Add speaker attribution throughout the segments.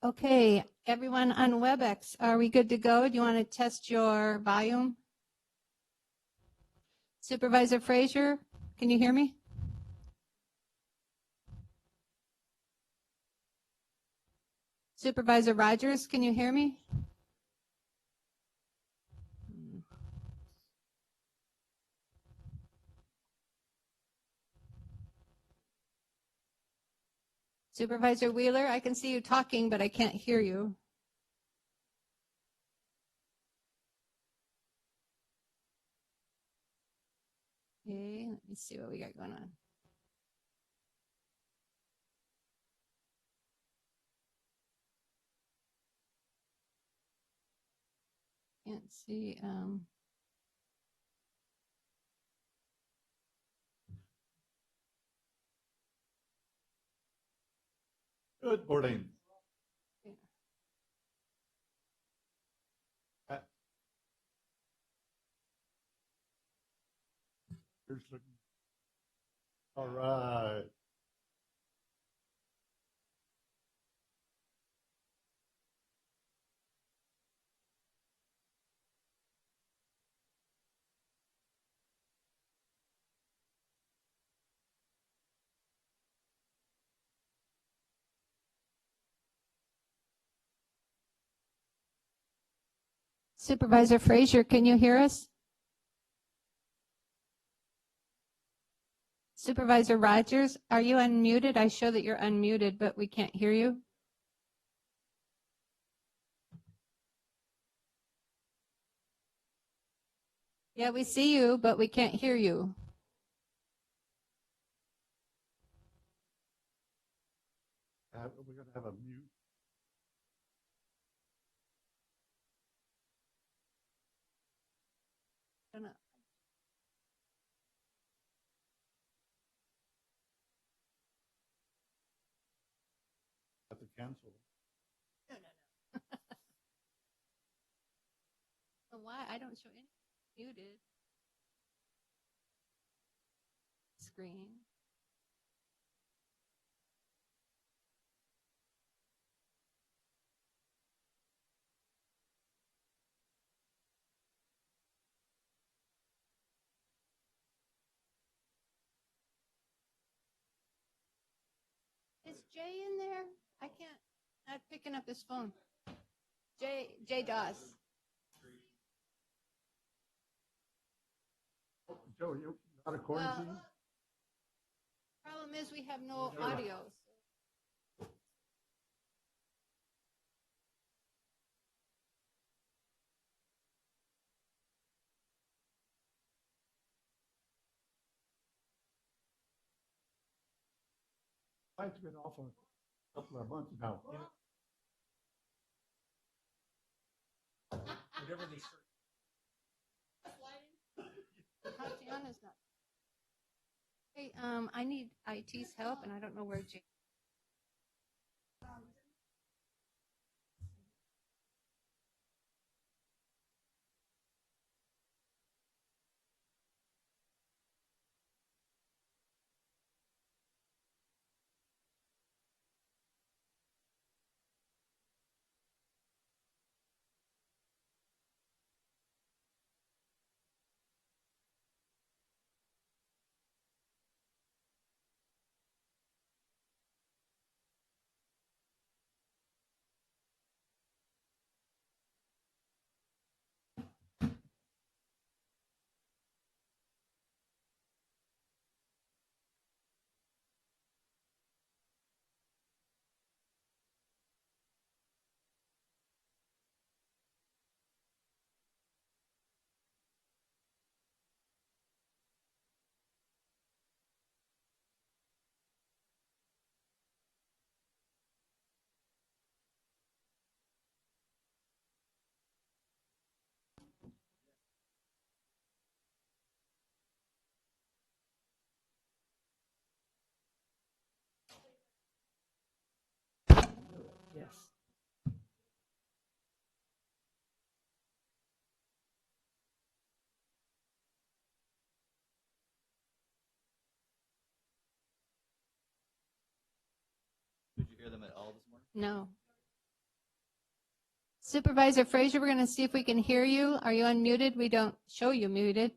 Speaker 1: Okay, everyone on WebEx, are we good to go? Do you want to test your volume? Supervisor Frazier, can you hear me? Supervisor Rogers, can you hear me? Supervisor Wheeler, I can see you talking, but I can't hear you. Okay, let me see what we got going on. Can't see.
Speaker 2: Good morning. All right.
Speaker 1: Supervisor Frazier, can you hear us? Supervisor Rogers, are you unmuted? I show that you're unmuted, but we can't hear you. Yeah, we see you, but we can't hear you.
Speaker 2: We're going to have a mute. Have to cancel.
Speaker 1: No. So why? I don't show any muted screen. Is Jay in there? I can't. Not picking up his phone. Jay Doss.
Speaker 2: Joe, you out of quarantine?
Speaker 1: Problem is we have no audio.
Speaker 2: I've been off a couple of months now. Whatever they start.
Speaker 1: Tatiana's not. Hey, I need IT's help, and I don't know where Jay.
Speaker 2: Yes.
Speaker 3: Did you hear them at all this morning?
Speaker 1: No. Supervisor Frazier, we're going to see if we can hear you. Are you unmuted? We don't show you muted.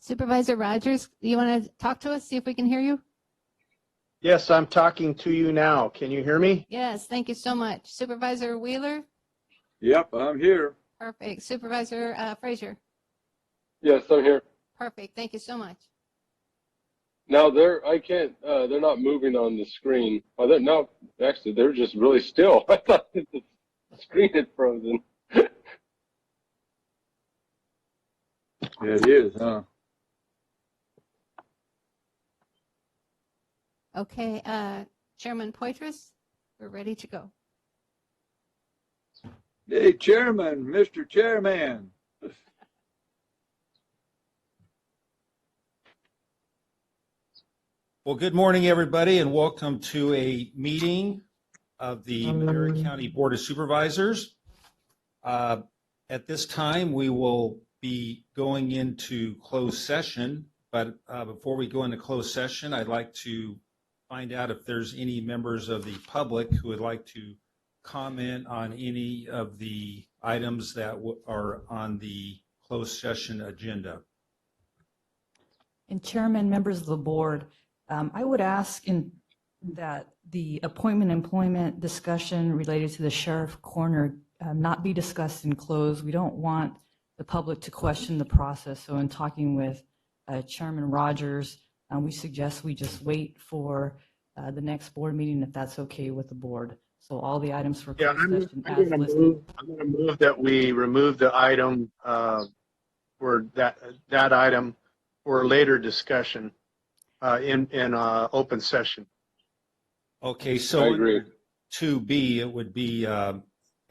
Speaker 1: Supervisor Rogers, you want to talk to us, see if we can hear you?
Speaker 3: Yes, I'm talking to you now. Can you hear me?
Speaker 1: Yes, thank you so much. Supervisor Wheeler?
Speaker 4: Yep, I'm here.
Speaker 1: Perfect. Supervisor Frazier?
Speaker 4: Yes, I'm here.
Speaker 1: Perfect. Thank you so much.
Speaker 4: Now I can't, they're not moving on the screen. Oh, no, actually, they're just really still. I thought the screen had frozen.
Speaker 2: Yeah, it is, huh?
Speaker 1: Okay, Chairman Poitras, we're ready to go.
Speaker 2: Hey, Chairman, Mr. Chairman.
Speaker 5: Well, good morning, everybody, and welcome to a meeting of the Madera County Board of Supervisors. At this time, we will be going into closed session, but before we go into closed session, I'd like to find out if there's any members of the public who would like to comment on any of the items that are on the closed session agenda.
Speaker 6: And Chairman, members of the board, I would ask that the appointment employment discussion related to the sheriff coroner not be discussed in closed. We don't want the public to question the process. So in talking with Chairman Rogers, we suggest we just wait for the next board meeting if that's okay with the board. So all the items for closed session as listed.
Speaker 3: I'm going to move that we remove the item for that item for later discussion in open session.
Speaker 5: Okay, so
Speaker 4: I agree.
Speaker 5: under 2B, it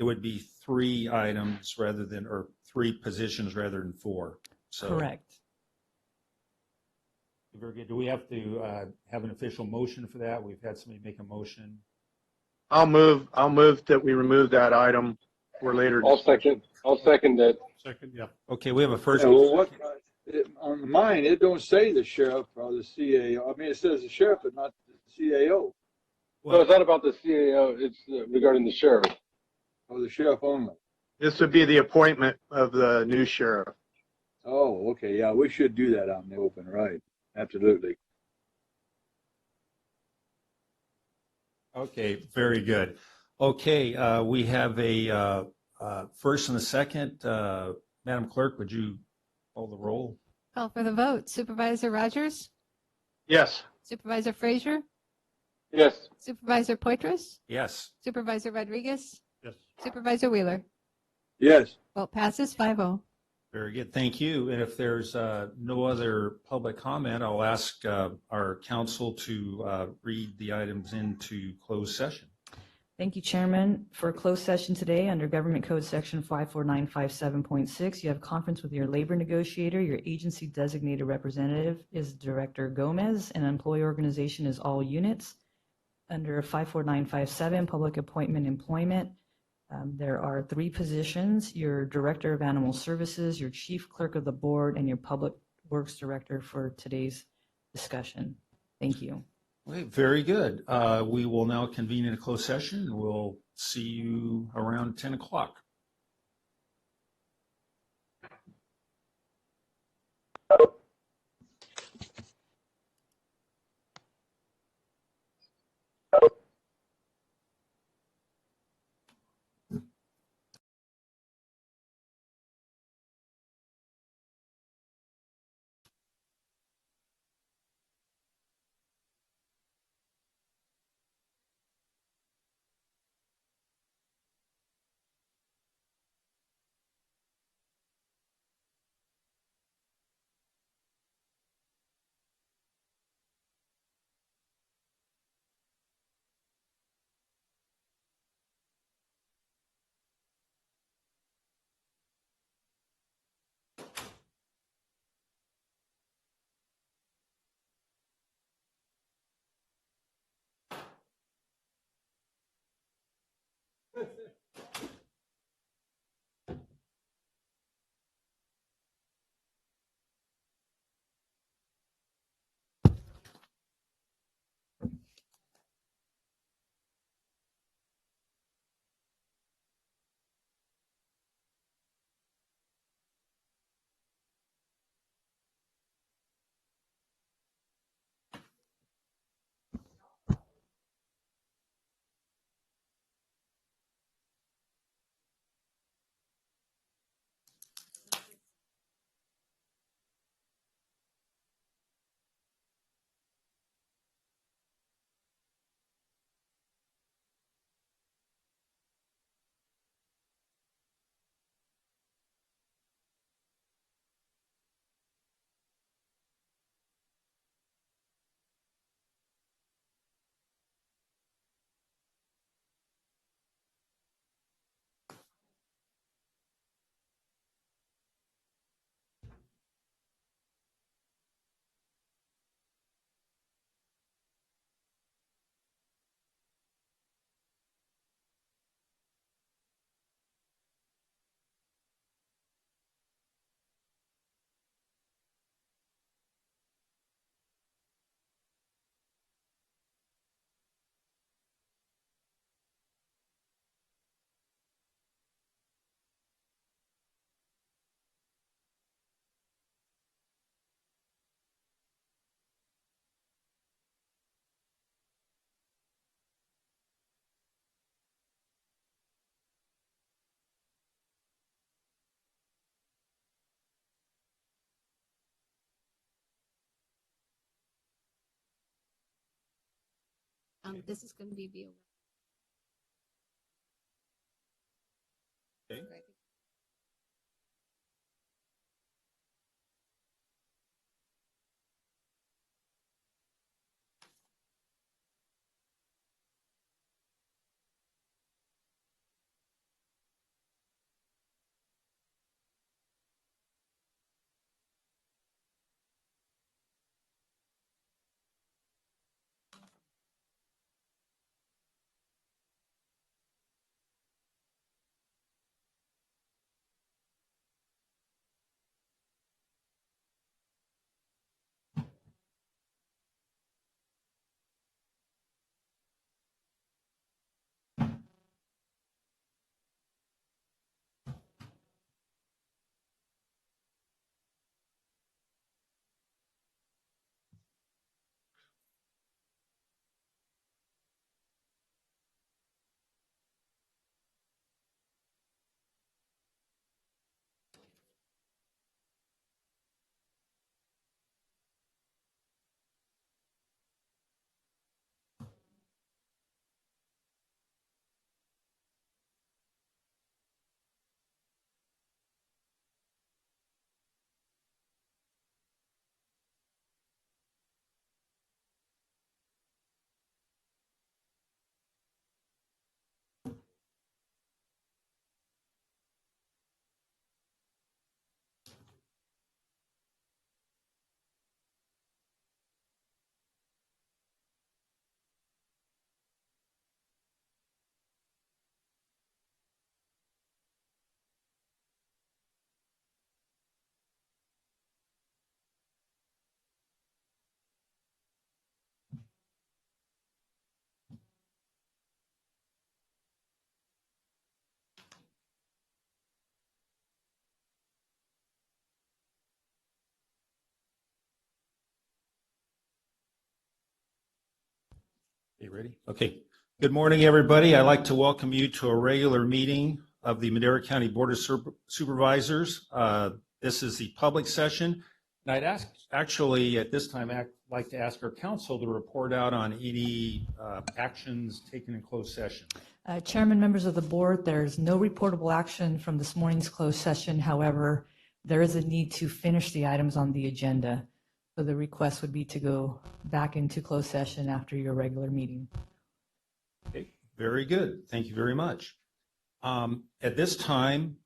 Speaker 5: would be 3 items rather than, or 3 positions rather than 4. So,
Speaker 6: Correct.
Speaker 5: very good. Do we have to have an official motion for that? We've had somebody make a motion.
Speaker 3: I'll move that we remove that item for later discussion.
Speaker 4: I'll second that.
Speaker 5: Second, yeah. Okay, we have a first.
Speaker 2: Yeah, well, what, on mine, it don't say the sheriff or the CAO. I mean, it says the sheriff, but not the CAO,
Speaker 4: No, it's not about the CAO, it's regarding the sheriff.
Speaker 2: or the sheriff only.
Speaker 3: This would be the appointment of the new sheriff.
Speaker 2: Oh, okay, yeah, we should do that out in the open, right? Absolutely.
Speaker 5: Okay, very good. Okay, we have a first and a second. Madam Clerk, would you call the roll?
Speaker 1: Call for the vote. Supervisor Rogers?
Speaker 3: Yes.
Speaker 1: Supervisor Frazier?
Speaker 4: Yes.
Speaker 1: Supervisor Poitras?
Speaker 5: Yes.
Speaker 1: Supervisor Rodriguez?
Speaker 5: Yes.
Speaker 1: Supervisor Wheeler?
Speaker 2: Yes.
Speaker 1: Vote passes 5-0.
Speaker 5: Very good. Thank you. And if there's no other public comment, I'll ask our counsel to read the items into closed session.
Speaker 6: Thank you, Chairman. For closed session today, under Government Code Section 54957.6, you have conference with your labor negotiator. Your agency designated representative is Director Gomez, and employee organization is all units. Under 54957, public appointment employment, there are 3 positions: your Director of Animal Services, your Chief Clerk of the Board, and your Public Works Director for today's discussion. Thank you.
Speaker 5: Okay, very good. We will now convene in a closed session. We'll see you around 10 o'clock.
Speaker 1: This is going to be via.
Speaker 5: Okay. You ready? Okay. Good morning, everybody. I'd like to welcome you to a regular meeting of the Madera County Board of Supervisors. This is the public session. And actually, at this time, like to ask our council to report out on any actions taken in closed session.
Speaker 6: Chairman, members of the board, there's no reportable action from this morning's closed session. However, there is a need to finish the items on the agenda. So the request would be to go back into closed session after your regular meeting.
Speaker 5: Okay, very good. Thank you very much. At this time,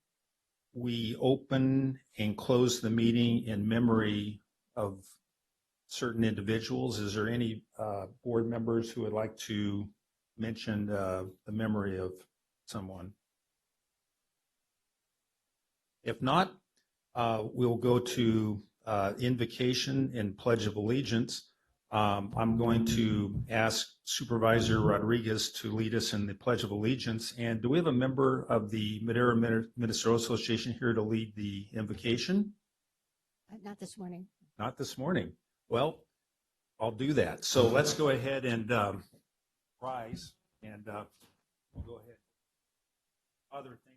Speaker 5: we open and close the meeting in memory of certain individuals. Is there any board members who would like to mention the memory of someone? If not, we'll go to invocation and Pledge of Allegiance. I'm going to ask Supervisor Rodriguez to lead us in the Pledge of Allegiance. And do we have a member of the Madera Ministerial Association here to lead the invocation?
Speaker 1: Not this morning.
Speaker 5: Not this morning. Well, I'll do that. So let's go ahead and rise, and we'll go ahead. Father, thank you.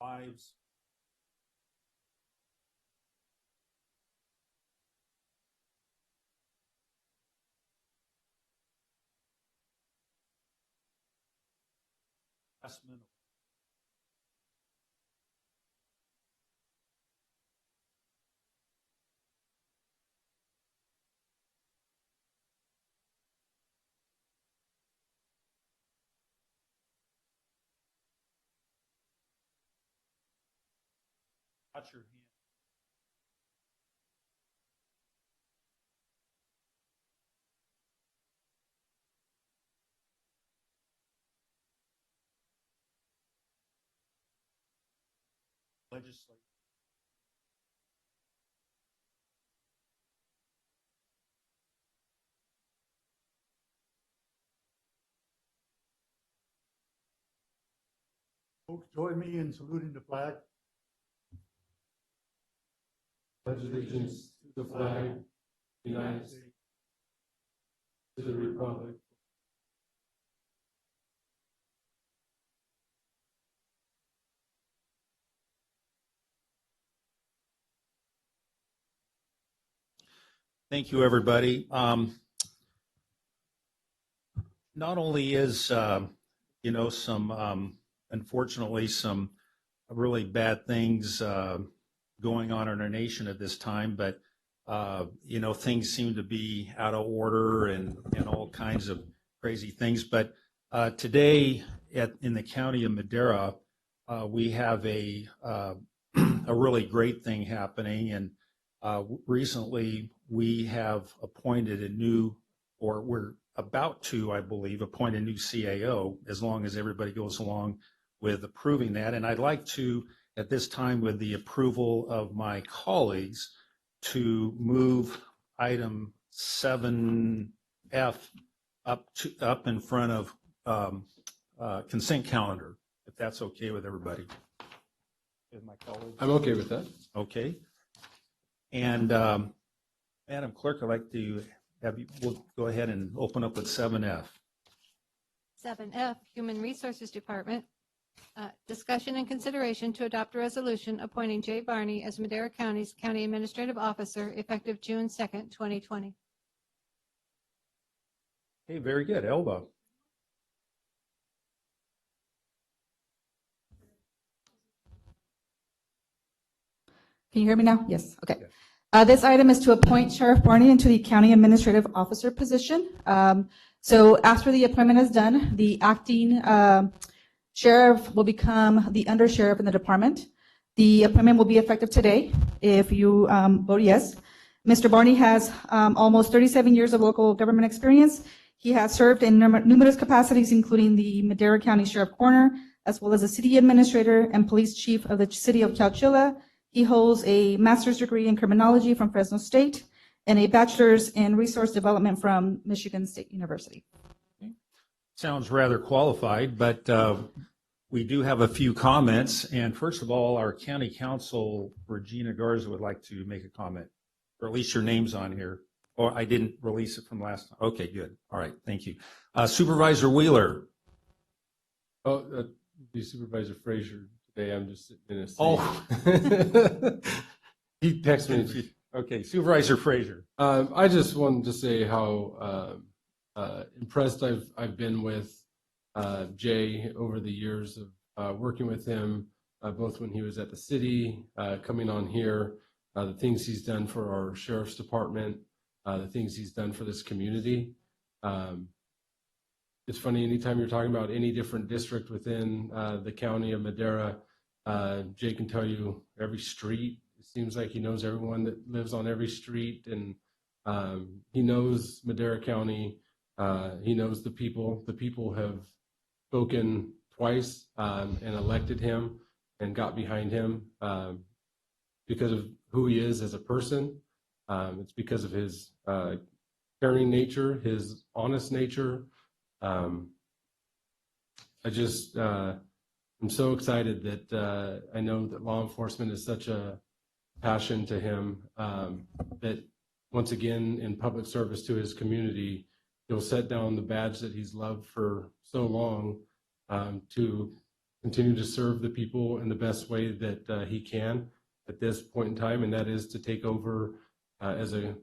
Speaker 5: Lives. Investment. Touch your hand. Legislate.
Speaker 7: Folks, join me in saluting the flag.
Speaker 8: Pledge allegiance to the flag of the United States, to the republic
Speaker 5: Thank you, everybody. Not only is, some, unfortunately, some really bad things going on in our nation at this time, but, things seem to be out of order and all kinds of crazy things. But today in the county of Madera, we have a really great thing happening. And recently we have appointed we're about to, I believe, appoint a new CAO, as long as everybody goes along with approving that. And I'd like to, at this time, with the approval of my colleagues, to move item 7F up in front of consent calendar, if that's okay with everybody. Is my colleague?
Speaker 8: I'm okay with that.
Speaker 5: Okay. And Madam Clerk, I'd like to we'll go ahead and open up with 7F.
Speaker 1: 7F, Human Resources Department. Discussion and consideration to adopt a resolution appointing Jay Barney as Madera County's County Administrative Officer effective June 2nd, 2020.
Speaker 5: Okay, very good. Elba.
Speaker 9: Can you hear me now? Yes. Okay. This item is to appoint Sheriff Barney into the County Administrative Officer position. So after the appointment is done, the acting sheriff will become the under sheriff in the department. The appointment will be effective today if you vote yes. Mr. Barney has almost 37 years of local government experience. He has served in numerous capacities, including the Madera County Sheriff Coroner, as well as the city administrator and police chief of the city of Chowchilla. He holds a master's degree in criminology from Fresno State and a bachelor's in resource development from Michigan State University.
Speaker 5: Sounds rather qualified, but we do have a few comments. And first of all, our county counsel, Regina Garza, would like to make a comment, or at least your name's on here. Or I didn't release it from last time. Okay, good. All right, thank you. Supervisor Wheeler.
Speaker 8: Oh, be Supervisor Frazier today. I'm just sitting in a seat.
Speaker 5: Oh.
Speaker 8: He texted me.
Speaker 5: Okay, Supervisor Frazier.
Speaker 8: I just wanted to say how impressed I've been with Jay over the years of working with him, both when he was at the city, coming on here, the things he's done for our sheriff's department, the things he's done for this community. It's funny, anytime you're talking about any different district within the county of Madera, Jay can tell you every street. It seems like he knows everyone that lives on every street, and he knows Madera County. He knows the people. The people have spoken twice and elected him and got behind him because of who he is as a person. It's because of his caring nature, his honest nature. I'm so excited that I know that law enforcement is such a passion to him that once again in public service to his community, he'll set down the badge that he's loved for so long to continue to serve the people in the best way that he can at this point in time, and that is to take over as a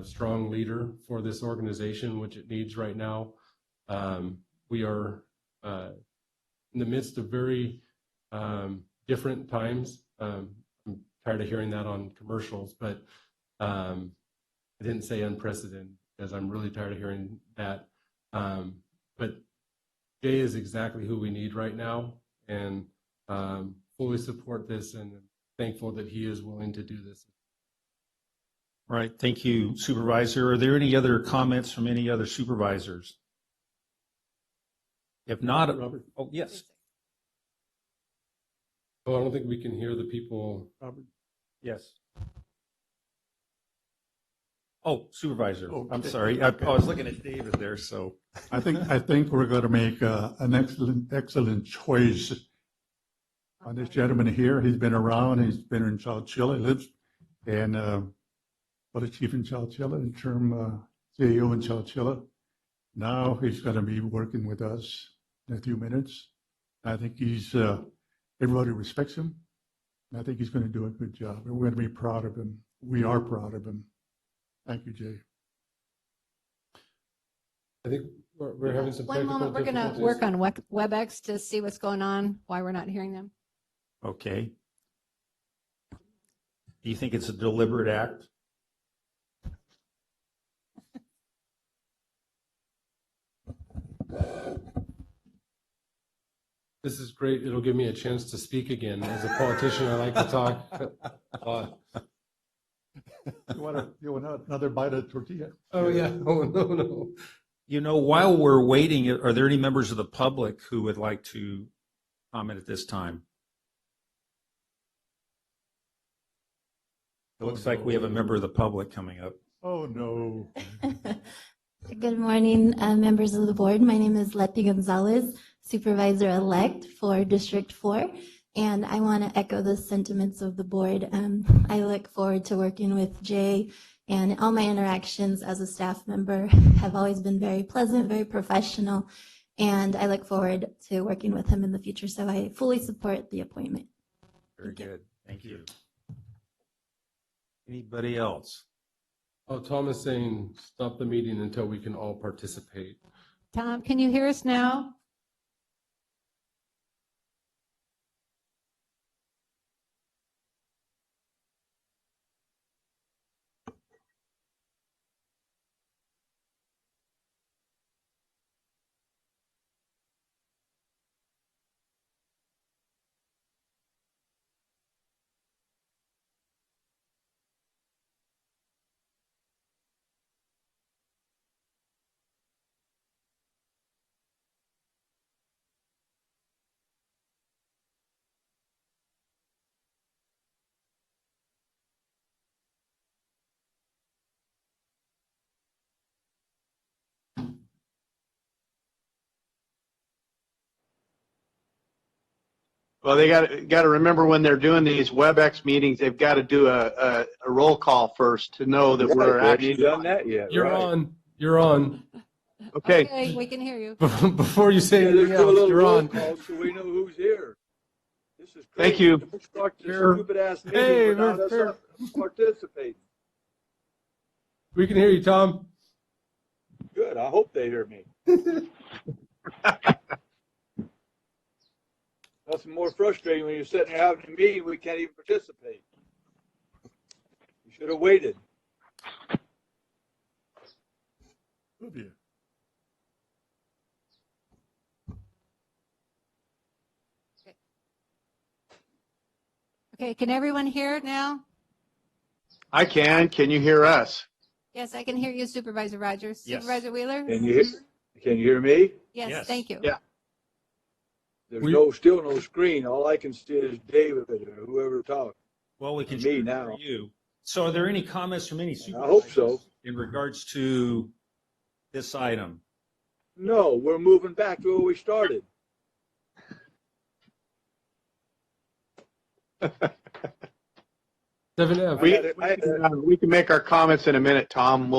Speaker 8: strong leader for this organization, which it needs right now. We are in the midst of very different times. I'm tired of hearing that on commercials, but I didn't say unprecedented because I'm really tired of hearing that. But Jay is exactly who we need right now, and fully support this, and thankful that he is willing to do this.
Speaker 5: All right, thank you, Supervisor. Are there any other comments from any other supervisors? If not,
Speaker 8: Robert?
Speaker 5: oh, yes.
Speaker 8: Oh, I don't think we can hear the people. Robert?
Speaker 5: Yes. Oh, Supervisor,
Speaker 7: Okay.
Speaker 5: I'm sorry. I was looking at David there, so.
Speaker 7: I think we're going to make an excellent choice on this gentleman here. He's been around. He's been in Chowchilla. He lives and a chief in Chowchilla, in term CAO in Chowchilla. Now he's going to be working with us in a few minutes. I think everybody respects him. I think he's going to do a good job. And we're going to be proud of him. We are proud of him. Thank you, Jay.
Speaker 8: I think we're having some
Speaker 1: One
Speaker 8: technical
Speaker 1: moment, we're going to
Speaker 8: difficulties.
Speaker 1: work on WebEx to see what's going on, why we're not hearing them.
Speaker 5: Okay. Do you think it's a deliberate act?
Speaker 8: This is great. It'll give me a chance to speak again. As a politician, I like to talk a lot.
Speaker 7: You want another bite of tortilla?
Speaker 8: Oh, yeah. Oh, no.
Speaker 5: You know, while we're waiting, are there any members of the public who would like to comment at this time? It looks like we have a member of the public coming up.
Speaker 7: Oh, no.
Speaker 10: Good morning, members of the board. My name is Letty Gonzalez, Supervisor-elect for District 4, and I want to echo the sentiments of the board. I look forward to working with Jay, and all my interactions as a staff member have always been very pleasant, very professional, and I look forward to working with him in the future, so I fully support the appointment.
Speaker 5: Very good. Thank you. Anybody else?
Speaker 8: Oh, Tom is saying stop the meeting until we can all participate.
Speaker 1: Tom, can you hear us now?
Speaker 3: Well, they got to remember when they're doing these WebEx meetings, they've got to do a roll call first to know that we're
Speaker 2: Right,
Speaker 3: actually
Speaker 2: haven't you done that yet?
Speaker 8: You're
Speaker 2: right.
Speaker 8: on. You're on.
Speaker 3: Okay.
Speaker 1: We can hear you.
Speaker 8: Before you say
Speaker 2: Yeah,
Speaker 8: anything
Speaker 2: let's do a
Speaker 8: else,
Speaker 2: little
Speaker 8: you're
Speaker 2: roll
Speaker 8: on.
Speaker 2: call so we know who's here. This is great.
Speaker 3: Thank you.
Speaker 2: Don't start this
Speaker 8: Sure.
Speaker 2: stupid ass meeting
Speaker 8: Hey,
Speaker 2: without us
Speaker 8: fair.
Speaker 2: participating.
Speaker 8: We can hear you, Tom.
Speaker 2: Good. I hope they hear me. Nothing more frustrating when you're sitting there having a meeting, we can't even participate. You should have waited.
Speaker 7: Oh, dear.
Speaker 1: Okay, can everyone hear now?
Speaker 3: I can. Can you hear us?
Speaker 1: Yes, I can hear you, Supervisor Rogers.
Speaker 5: Yes.
Speaker 1: Supervisor Wheeler?
Speaker 2: Can you hear me?
Speaker 1: Yes,
Speaker 5: Yes.
Speaker 1: thank you.
Speaker 3: Yeah.
Speaker 2: There's still no screen. All I can see is David or whoever talks.
Speaker 5: Well, we can
Speaker 2: Me
Speaker 5: sure hear
Speaker 2: now.
Speaker 5: you. So are there any comments from any supervisors?
Speaker 2: hope so.
Speaker 5: In regards to this item?
Speaker 2: No, we're moving back to where we started.
Speaker 8: 7F.
Speaker 3: We can make our comments in a minute, Tom.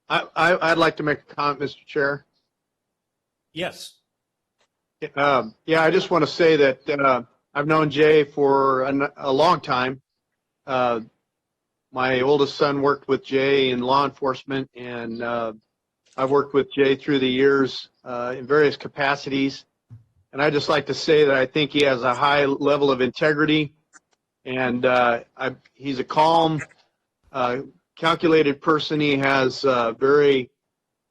Speaker 3: I'd like to make a comment, Mr. Chair.
Speaker 5: Yes.
Speaker 3: Yeah, I just want to say that I've known Jay for a long time. My oldest son worked with Jay in law enforcement, and I've worked with Jay through the years in various capacities. And I just like to say that I think he has a high level of integrity, and he's a calm, calculated person. He has very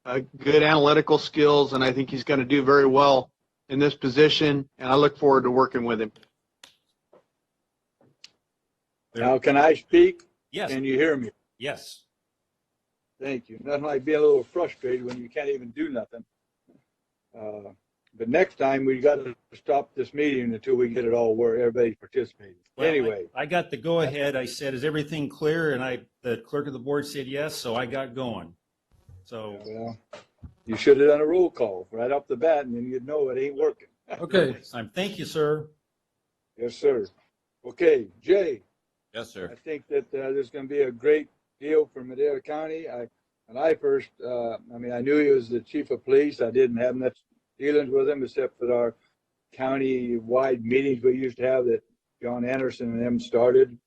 Speaker 3: good analytical skills, and I think he's going to do very well in this position, and I look forward to working with him.
Speaker 2: Now, can I speak?
Speaker 5: Yes.
Speaker 2: Can you hear me?
Speaker 5: Yes.
Speaker 2: Thank you. Nothing like being a little frustrated when you can't even do nothing. But next time we got to stop this meeting until we get it all where everybody's participating.
Speaker 5: Well,
Speaker 2: Anyway,
Speaker 5: I got the go ahead. I said, is everything clear? And the clerk of the board said yes, so I got going. So
Speaker 2: well, you should have done a roll call right off the bat, and then you'd know it ain't working.
Speaker 8: Okay.
Speaker 5: next time. Thank you, sir.
Speaker 2: Yes, sir. Okay, Jay.
Speaker 11: Yes, sir.
Speaker 2: I think that there's going to be a great deal for Madera County. When I first, I knew he was the chief of police. I didn't have much dealings with him except for our county-wide meetings we used to have that John Anderson and them started.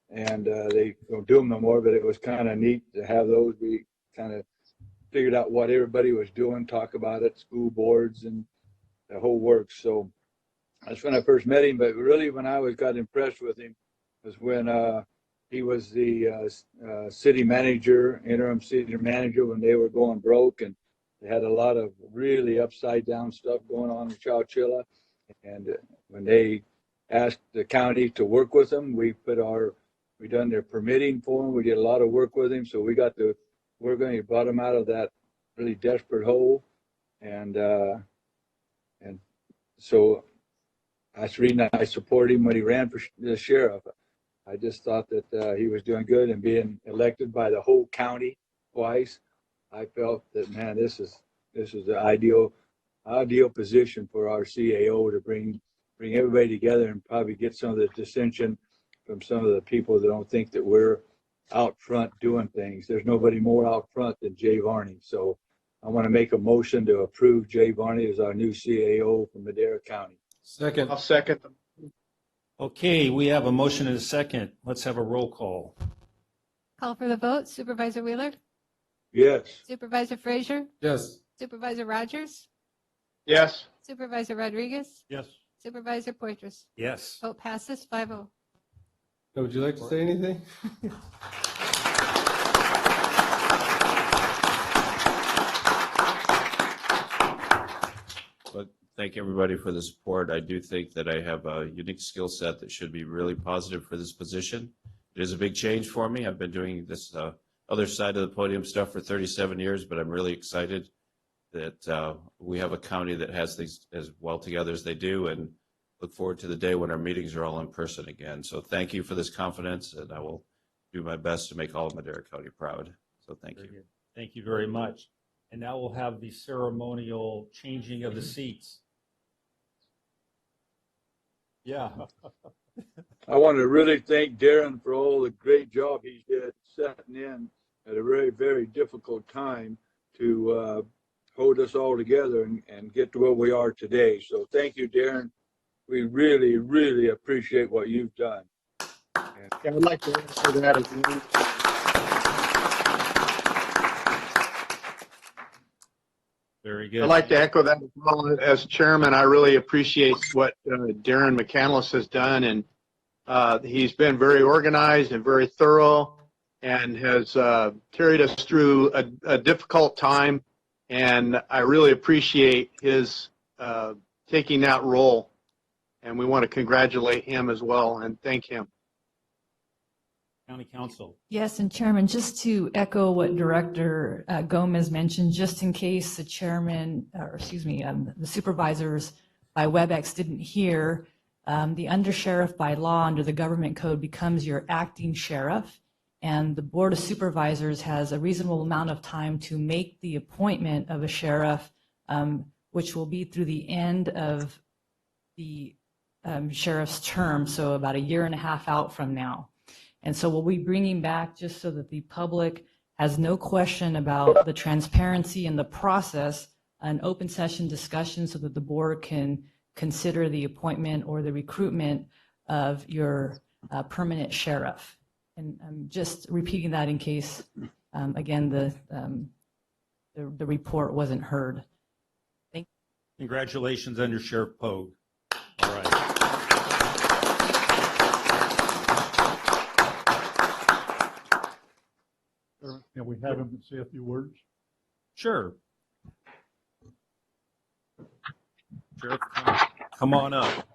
Speaker 2: and they don't do them no more, but it was kind of neat to have those. We kind of figured out what everybody was doing, talk about it, school boards and the whole works. So that's when I first met him, but really when I got impressed with him was when he was the city manager, interim city manager, when they were going broke, and they had a lot of really upside down stuff going on in Chowchilla. And when they asked the county to work with them, we done their permitting for them. We did a lot of work with him, so we got to work on. He brought him out of that really desperate hole, and so that's the reason I support him when he ran for the sheriff. I just thought that he was doing good, and being elected by the whole county twice, I felt that, man, this is the ideal position for our CAO to bring everybody together and probably get some of the dissension from some of the people that don't think that we're out front doing things. There's nobody more out front than Jay Varney. So I want to make a motion to approve Jay Varney as our new CAO for Madera County.
Speaker 8: Second.
Speaker 3: I'll second them.
Speaker 5: Okay, we have a motion and a second. Let's have a roll call.
Speaker 1: Call for the vote. Supervisor Wheeler,
Speaker 2: Yes.
Speaker 1: Supervisor Frazier,
Speaker 8: Yes.
Speaker 1: Supervisor Rogers,
Speaker 3: Yes.
Speaker 1: Supervisor Rodriguez,
Speaker 7: Yes.
Speaker 1: Supervisor Poitras.
Speaker 5: Yes.
Speaker 1: Vote passes 5-0.
Speaker 8: Would you like to say anything?
Speaker 11: But thank everybody for the support. I do think that I have a unique skill set that should be really positive for this position. It is a big change for me. I've been doing this other side of the podium stuff for 37 years, but I'm really excited that we have a county that has things as well together as they do, and look forward to the day when our meetings are all in person again. So thank you for this confidence, and I will do my best to make all of Madera County proud. So thank you.
Speaker 5: Thank you very much. And now we'll have the ceremonial changing of the seats.
Speaker 7: Yeah.
Speaker 2: I want to really thank Darren for all the great job he did setting in at a very, very difficult time to hold us all together and get to where we are today. So thank you, Darren. We really, really appreciate what you've done.
Speaker 3: Yeah, I'd like to answer that as well.
Speaker 5: Very good.
Speaker 3: I'd like to echo that as well. As chairman, I really appreciate what Darren McCandless has done, and he's been very organized and very thorough, and has carried us through a difficult time. And I really appreciate his taking that role, and we want to congratulate him as well and thank him.
Speaker 5: County Council.
Speaker 6: Yes, and Chairman, just to echo what Director Gomez mentioned, just in case the chairman, or excuse me, the supervisors by WebEx didn't hear, the undersheriff by law under the government code becomes your acting sheriff, and the Board of Supervisors has a reasonable amount of time to make the appointment of a sheriff, which will be through the end of the sheriff's term, so about a year and a half out from now. And so we'll be bringing back, just so that the public has no question about the transparency and the process, an open session discussion so that the board can consider the appointment or the recruitment of your permanent sheriff. And I'm just repeating that in case, again, the report wasn't heard. Thank you.
Speaker 5: Congratulations, Under Sheriff Pogue. All right.
Speaker 7: Can we have him say a few words?
Speaker 5: Sure. Sheriff, come on up.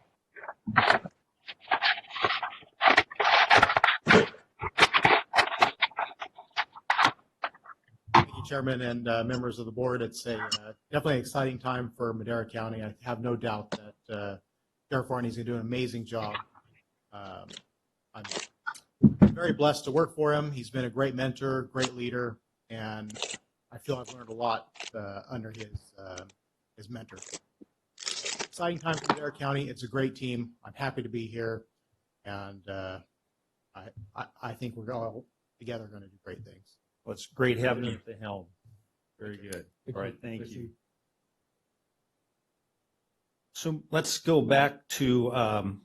Speaker 12: Thank you, Chairman and members of the board. It's a definitely an exciting time for Madera County. I have no doubt that Sheriff Varney is going to do an amazing job. I'm very blessed to work for him. He's been a great mentor, great leader, and I feel I've learned a lot under his mentor. Exciting time for Madera County. It's a great team. I'm happy to be here, and I think we're all together going to do great things.
Speaker 5: Well, it's great having you at the helm. Very good. All right, thank you. So let's go back to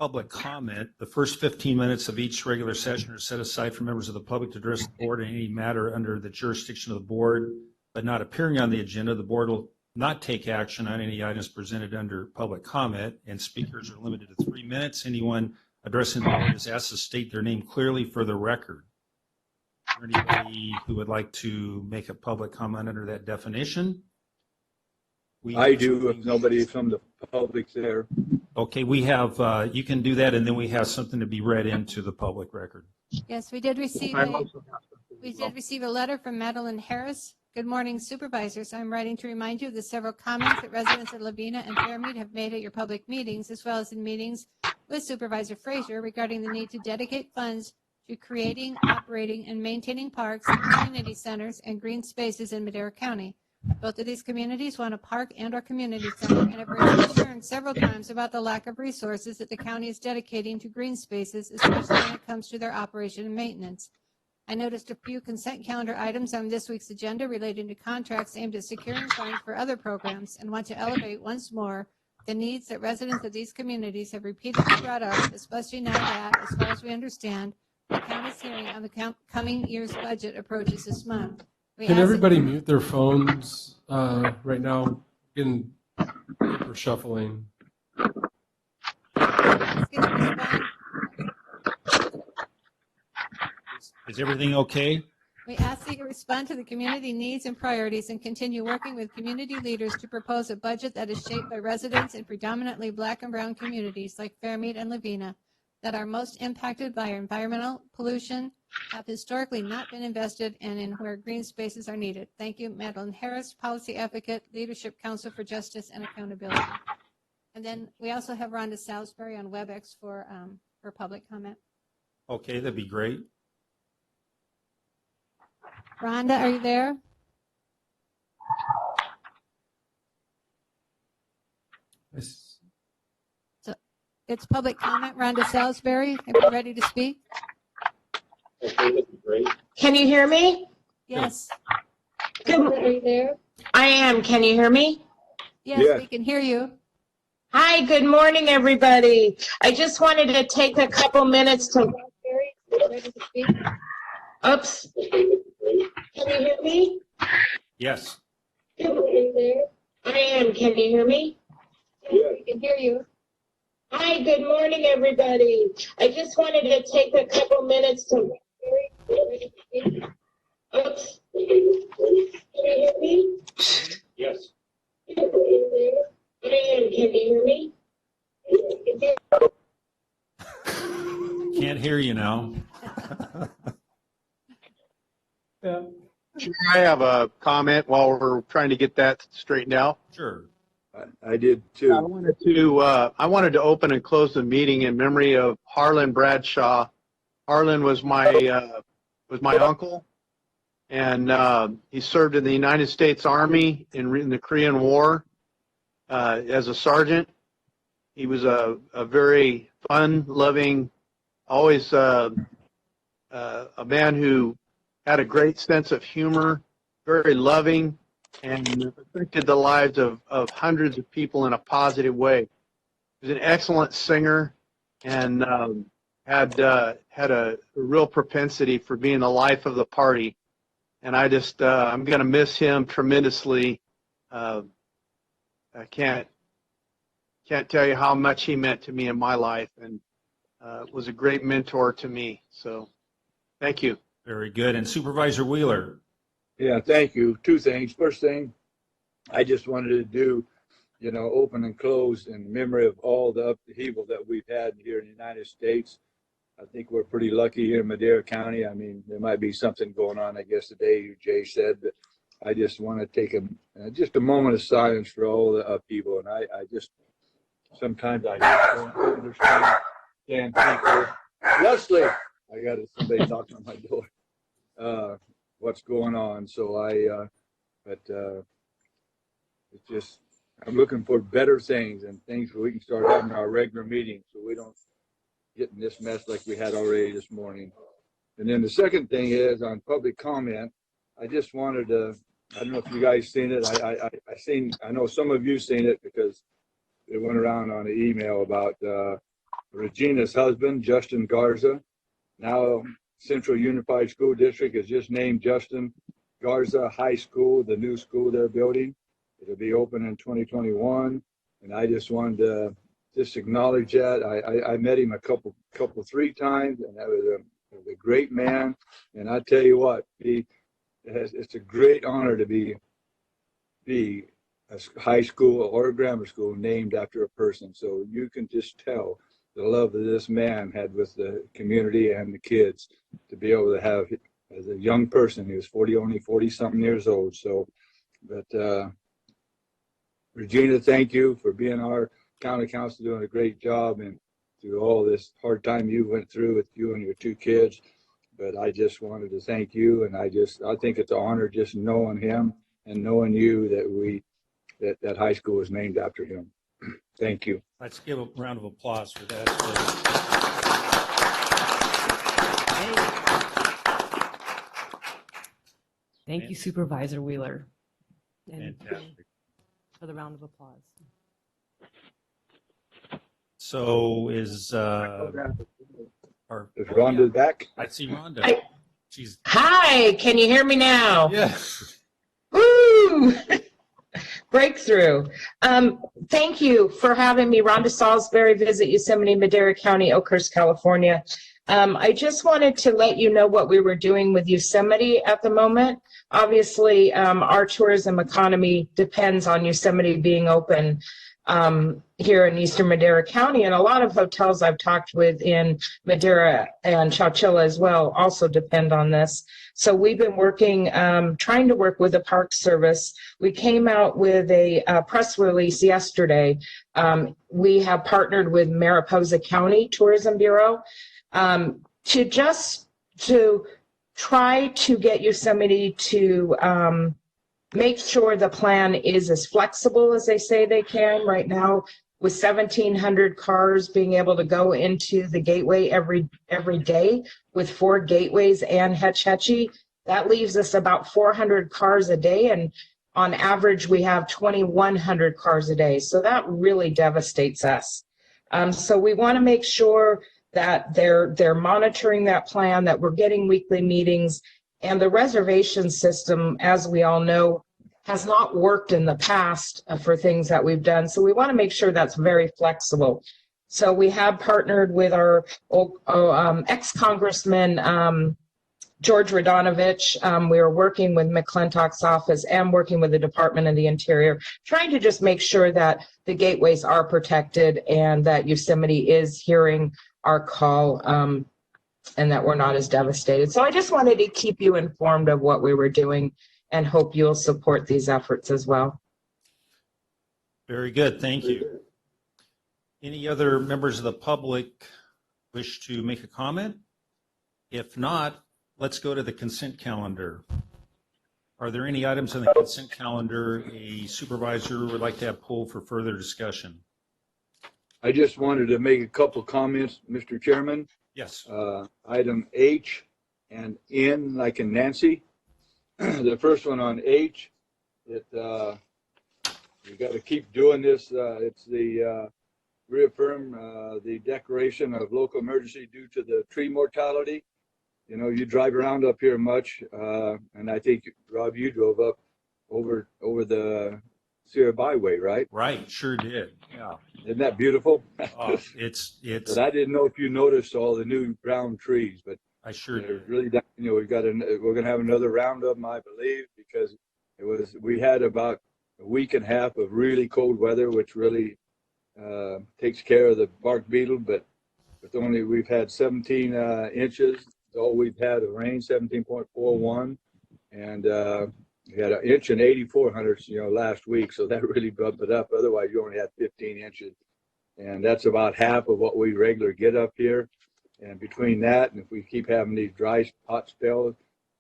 Speaker 5: public comment. The first 15 minutes of each regular session are set aside for members of the public to address the board in any matter under the jurisdiction of the board, but not appearing on the agenda. The board will not take action on any items presented under public comment, and speakers are limited to 3 minutes. Anyone addressing the board is asked to state their name clearly for the record. Is there anybody who would like to make a public comment under that definition?
Speaker 2: I do, if nobody from the public's there.
Speaker 5: Okay, we have, you can do that, and then we have something to be read into the public record.
Speaker 1: Yes, we did receive a letter from Madeline Harris. Good morning, supervisors. I'm writing to remind you of the several comments that residents of Lavina and Fairmead have made at your public meetings, as well as in meetings with Supervisor Frazier regarding the need to dedicate funds to creating, operating, and maintaining parks, community centers, and green spaces in Madera County. Both of these communities want a park and or community center and have raised concern several times about the lack of resources that the county is dedicating to green spaces, especially when it comes to their operation and maintenance. I noticed a few consent calendar items on this week's agenda relating to contracts aimed at securing funds for other programs, and want to elevate once more the needs that residents of these communities have repeatedly brought up, especially now that, as far as we understand, the county's hearing on the coming year's budget approaches this month.
Speaker 8: Can everybody mute their phones right now? In paper shuffling.
Speaker 5: Is everything okay?
Speaker 1: We ask that you respond to the community needs and priorities and continue working with community leaders to propose a budget that is shaped by residents in predominantly Black and brown communities like Fairmead and Lavina that are most impacted by environmental pollution, have historically not been invested, and in where green spaces are needed. Thank you, Madeline Harris, Policy Advocate, Leadership Council for Justice and Accountability. And then we also have Rhonda Salisbury on WebEx for public comment.
Speaker 5: Okay, that'd be great.
Speaker 1: Rhonda, are you there? So it's public comment. Rhonda Salisbury, are you ready to speak?
Speaker 13: Can you hear me?
Speaker 1: Yes.
Speaker 13: Good.
Speaker 1: Are you there?
Speaker 13: I am. Can you hear me?
Speaker 1: Yes, we can hear you.
Speaker 13: Hi, good morning, everybody. I just wanted to take a couple minutes to.
Speaker 1: Ready to speak?
Speaker 13: Oops. Can you hear me?
Speaker 5: Yes.
Speaker 13: Are you there? I am. Can you hear me?
Speaker 1: Yes, we can hear you.
Speaker 13: Hi, good morning, everybody. I just wanted to take a couple minutes to. Oops. Can you hear me?
Speaker 5: Yes.
Speaker 13: I am. Can you hear me?
Speaker 5: Can't hear you now.
Speaker 3: I have a comment while we're trying to get that straightened out.
Speaker 5: Sure.
Speaker 2: I did too.
Speaker 3: I wanted to open and close the meeting in memory of Harlan Bradshaw. Harlan was my uncle, and he served in the United States Army in the Korean War as a sergeant. He was a very fun-loving, always a man who had a great sense of humor, very loving, and affected the lives of hundreds of people in a positive way. He was an excellent singer and had a real propensity for being the life of the party. And I just, I'm going to miss him tremendously. I can't tell you how much he meant to me in my life, and was a great mentor to me. So thank you.
Speaker 5: Very good. And Supervisor Wheeler.
Speaker 2: Yeah, thank you. Two things. First thing, I just wanted to do, open and close in memory of all the upheaval that we've had here in the United States. I think we're pretty lucky here in Madera County. I mean, there might be something going on, I guess, today, Jay said, but I just want to take just a moment of silence for all the upheaval. And I just, sometimes I just don't understand people. Leslie, I got somebody knocking on my door. What's going on? So it's just, I'm looking for better things and things where we can start having our regular meetings so we don't get in this mess like we had already this morning. And then the second thing is on public comment. I just wanted to, I don't know if you guys seen it. I know some of you seen it because it went around on the email about Regina's husband, Justin Garza. Now Central Unified School District has just named Justin Garza High School, the new school they're building. It'll be open in 2021. And I just wanted to just acknowledge that. I met him three times, and that was a great man. And I tell you what, it's a great honor to be a high school or a grammar school named after a person. So you can just tell the love that this man had with the community and the kids to be able to have as a young person. He was only 40 something years old. So, but Regina, thank you for being our county council, doing a great job and through all this hard time you went through with you and your two kids. But I just wanted to thank you, and I think it's an honor just knowing him and knowing you that high school was named after him. Thank you.
Speaker 5: Let's give a round of applause for that.
Speaker 6: Thank you, Supervisor Wheeler,
Speaker 5: Fantastic.
Speaker 6: for the round of applause.
Speaker 2: So is Rhonda back?
Speaker 5: I see Rhonda. She's
Speaker 13: Hi, can you hear me now?
Speaker 5: yes.
Speaker 13: Woo! Breakthrough. Thank you for having me, Rhonda Salisbury, visit Yosemite, Madera County, Oakhurst, California. I just wanted to let you know what we were doing with Yosemite at the moment. Obviously, our tourism economy depends on Yosemite being open here in Eastern Madera County, and a lot of hotels I've talked with in Madera and Chowchilla as well also depend on this. So we've been working, trying to work with the Park Service. We came out with a press release yesterday. We have partnered with Mariposa County Tourism Bureau to try to get Yosemite to make sure the plan is as flexible as they say they can. Right now, with 1,700 cars being able to go into the gateway every day with 4 gateways and Hetch Hetchy, that leaves us about 400 cars a day, and on average we have 2,100 cars a day. So that really devastates us. So we want to make sure that they're monitoring that plan, that we're getting weekly meetings, and the reservation system, as we all know, has not worked in the past for things that we've done. So we want to make sure that's very flexible. So we have partnered with our ex-congressman, George Radonovich. We are working with McClintock's office and working with the Department of the Interior, trying to just make sure that the gateways are protected and that Yosemite is hearing our call and that we're not as devastated. So I just wanted to keep you informed of what we were doing and hope you'll support these efforts as well.
Speaker 5: Very good. Thank you. Any other members of the public wish to make a comment? If not, let's go to the consent calendar. Are there any items on the consent calendar a supervisor would like to have pulled for further discussion?
Speaker 2: I just wanted to make a couple comments, Mr. Chairman.
Speaker 5: Yes.
Speaker 2: Item H and N, like in Nancy. The first one on H, we got to keep doing this. It's the reaffirm the declaration of local emergency due to the tree mortality. You know, you drive around up here much, and I think, Rob, you drove up over the Sierra Byway, right?
Speaker 5: Right, sure did. Yeah.
Speaker 2: Isn't that beautiful?
Speaker 5: Oh, it's.
Speaker 2: But I didn't know if you noticed all the new brown trees, but
Speaker 5: I sure did.
Speaker 2: really, you know, we're going to have another round of them, I believe, because we had about a week and a half of really cold weather, which really takes care of the bark beetle. But we've had 17 inches. All we've had of rain, 17.41, and we had 1 inch and 84 hundredths, last week. So that really bumped it up. Otherwise, you only had 15 inches, and that's about half of what we regularly get up here. And between that, and if we keep having these dry hot spells,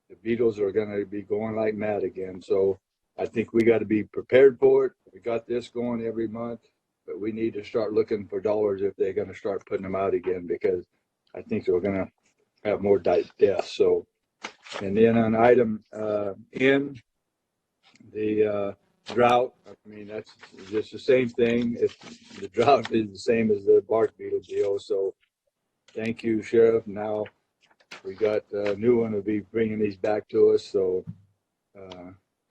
Speaker 2: the beetles are going to be going like mad again. So I think we got to be prepared for it. We got this going every month, but we need to start looking for dollars if they're going to start putting them out again, because I think we're going to have more deaths. So, and then on item N, the drought. I mean, that's just the same thing. If the drought is the same as the bark beetle deal. So thank you, Sheriff. Now we got a new one will be bringing these back to us. So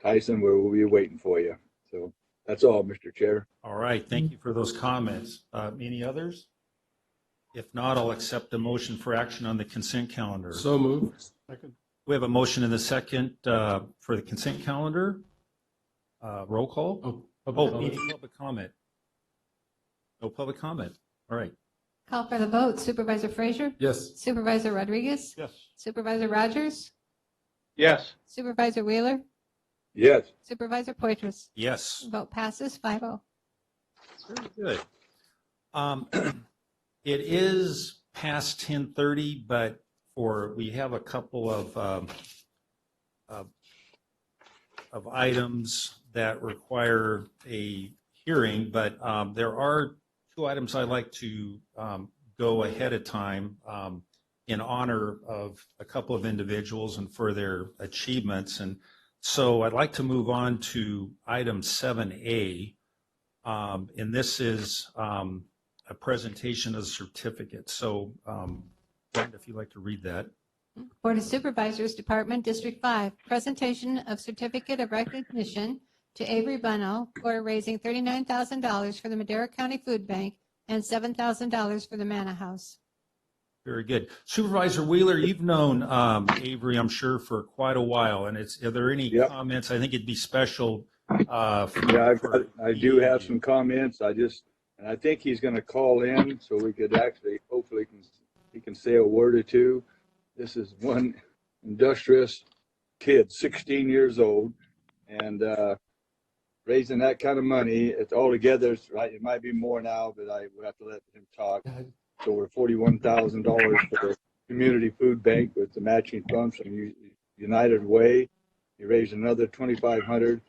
Speaker 2: Tyson, we'll be waiting for you. So that's all, Mr. Chair.
Speaker 5: All right, thank you for those comments. Any others? If not, I'll accept a motion for action on the consent calendar.
Speaker 8: So moved.
Speaker 7: Second.
Speaker 5: We have a motion and a second for the consent calendar. Roll call.
Speaker 8: Public
Speaker 5: Any public comment? No public comment. All right.
Speaker 1: Call for the vote. Supervisor Frazier?
Speaker 8: Yes.
Speaker 1: Supervisor Rodriguez?
Speaker 7: Yes.
Speaker 1: Supervisor Rogers?
Speaker 3: Yes.
Speaker 1: Supervisor Wheeler?
Speaker 2: Yes.
Speaker 1: Supervisor Poitras?
Speaker 5: Yes.
Speaker 1: Vote passes 5-0.
Speaker 5: Very good. It is past 10:30, but we have a couple of items that require a hearing, but there are two items I'd like to go ahead of time in honor of a couple of individuals and for their achievements. And so I'd like to move on to item 7A, and this is a presentation of certificates. So, Brenda, if you'd like to read that.
Speaker 1: Board of Supervisors, Department, District 5, presentation of certificate of recognition to Avery Bunnell for raising $39,000 for the Madera County Food Bank and $7,000 for the Manna House.
Speaker 5: Very good. Supervisor Wheeler, you've known Avery, I'm sure, for quite a while, and are there any comments? I think it'd be special.
Speaker 2: I do have some comments. And I think he's going to call in so we could actually, hopefully, he can say a word or two. This is one industrious kid, 16 years old, and raising that kind of money. It's all together, right? It might be more now, but I would have to let him talk. So we're $41,000 for the community food bank with the matching funds from United Way. He raised another $2,500.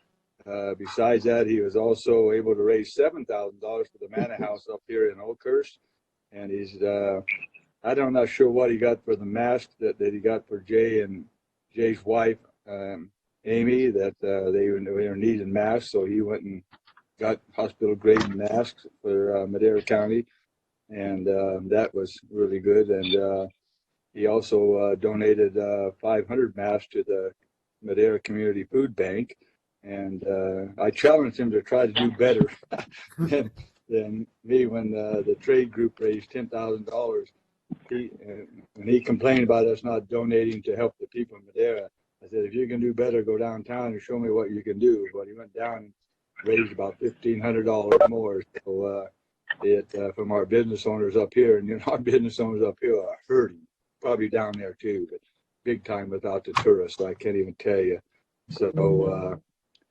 Speaker 2: Besides that, he was also able to raise $7,000 for the Manna House up here in Oakhurst. And he's, I'm not sure what he got for the mask that he got for Jay and Jay's wife, Amy, that they were needing masks. So he went and got hospital grade masks for Madera County. And that was really good. And he also donated 500 masks to the Madera Community Food Bank. And I challenged him to try to do better than me when the trade group raised $10,000. When he complained about us not donating to help the people in Madera, I said, if you can do better, go downtown and show me what you can do. But he went down and raised about $1,500 more. So from our business owners up here, and our business owners up here are hurting, probably down there too, but big time without the tourists. So I can't even tell you. So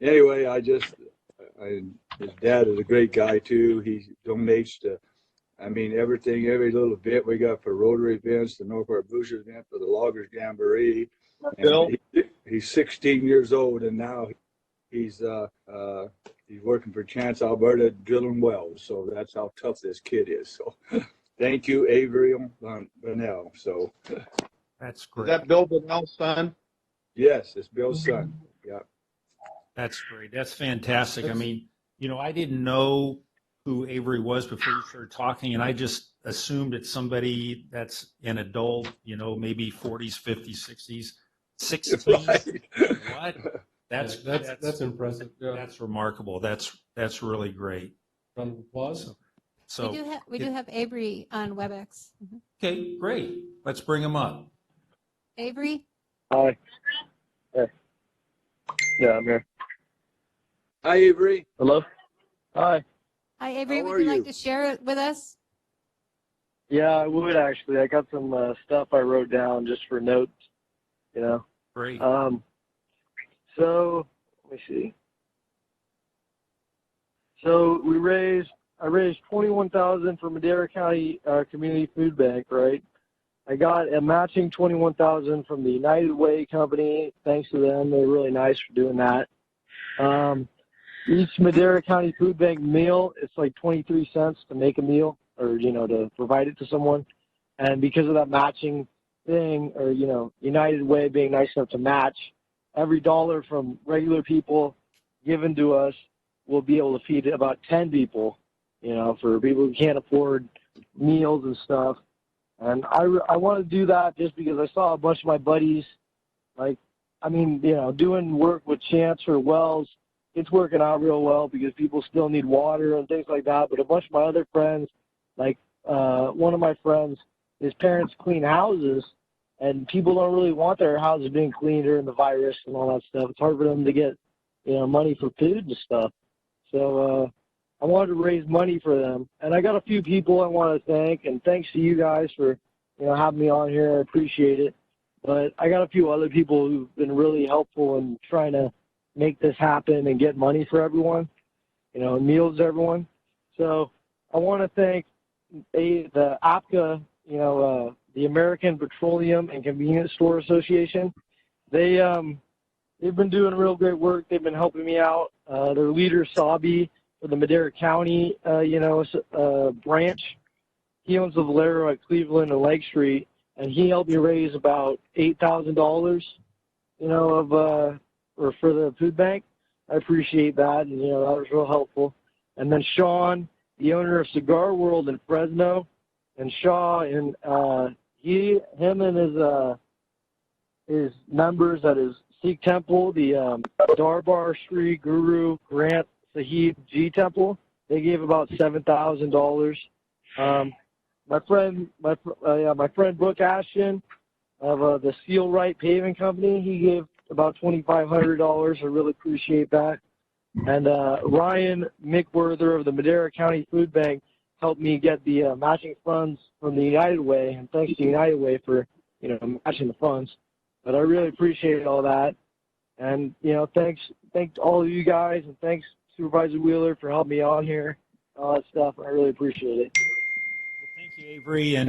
Speaker 2: anyway, his dad is a great guy too. He donates to, everything, every little bit we got for Rotary events, the Norfolk Boosters event, for the Loggers Jamboree. And he's 16 years old, and now he's working for Chance, Alberta, drilling wells. So that's how tough this kid is. So thank you, Avery Bunnell. So
Speaker 5: that's great.
Speaker 3: Is that Bill Bunnell's son?
Speaker 2: Yes, it's Bill's son. Yeah.
Speaker 5: That's great. That's fantastic. I didn't know who Avery was before you started talking, and I just assumed it's somebody that's an adult, maybe 40s, 50s, 60s, 60s.
Speaker 2: Right.
Speaker 5: What?
Speaker 8: That's impressive. Yeah.
Speaker 5: That's remarkable. That's really great.
Speaker 8: Round of applause.
Speaker 5: So
Speaker 1: we do have Avery on WebEx.
Speaker 5: Okay, great. Let's bring him up.
Speaker 1: Avery?
Speaker 4: Hi. Hey. Yeah, I'm here.
Speaker 2: Hi, Avery.
Speaker 4: Hello? Hi.
Speaker 1: Hi, Avery.
Speaker 2: How
Speaker 1: Would
Speaker 2: are
Speaker 1: you like
Speaker 2: you?
Speaker 1: to share it with us?
Speaker 4: Yeah, I would actually. I got some stuff I wrote down just for notes,
Speaker 5: Great.
Speaker 4: So let me see. So I raised $21,000 for Madera County Community Food Bank, right? I got a matching $21,000 from the United Way company. Thanks to them, they're really nice for doing that. Each Madera County Food Bank meal, it's like 23 cents to make a meal, or to provide it to someone. And because of that matching thing, or United Way being nice enough to match, every dollar from regular people given to us, we'll be able to feed about 10 people, you know, for people who can't afford meals and stuff. And I want to do that just because I saw a bunch of my buddies, like, I mean, you know, doing work with Chancellor Wells, it's working out real well because people still need water and things like that. But a bunch of my other friends, like one of my friends, his parents clean houses, and people don't really want their houses being cleaned during the virus and all that stuff. It's hard for them to get, you know, money for food and stuff. So I wanted to raise money for them. And I got a few people I want to thank, and thanks to you guys for, you know, having me on here. I appreciate it. But I got a few other people who've been really helpful in trying to make this happen and get money for everyone, you know, meals to everyone. So I want to thank the APCA, you know, the American Petroleum and Convenience Store Association. They've been doing real great work. They've been helping me out. Their leader, Sabi, for the Madera County, branch, he owns the Valero at Cleveland and Lake Street, and he helped me raise about $8,000, you know, or for the food bank. I appreciate that, and, you know, that was real helpful. And then Sean, the owner of Cigar World in Fresno, and Shaw, and him and his members at his Sikh temple, the Darbar Sri Guru Granth Sahib Ji temple, they gave about $7,000. My friend Brooke Ashton of the Steel Right Paving Company, he gave about $2,500. I really appreciate that. And Ryan Mickworther of the Madera County Food Bank helped me get the matching funds from the United Way, and thanks to United Way for, you know, matching the funds. But I really appreciate all that. And, you know, thanks all of you guys, and thanks Supervisor Wheeler for helping me on here, all that stuff. I really appreciate it.
Speaker 5: Thank you, Avery, and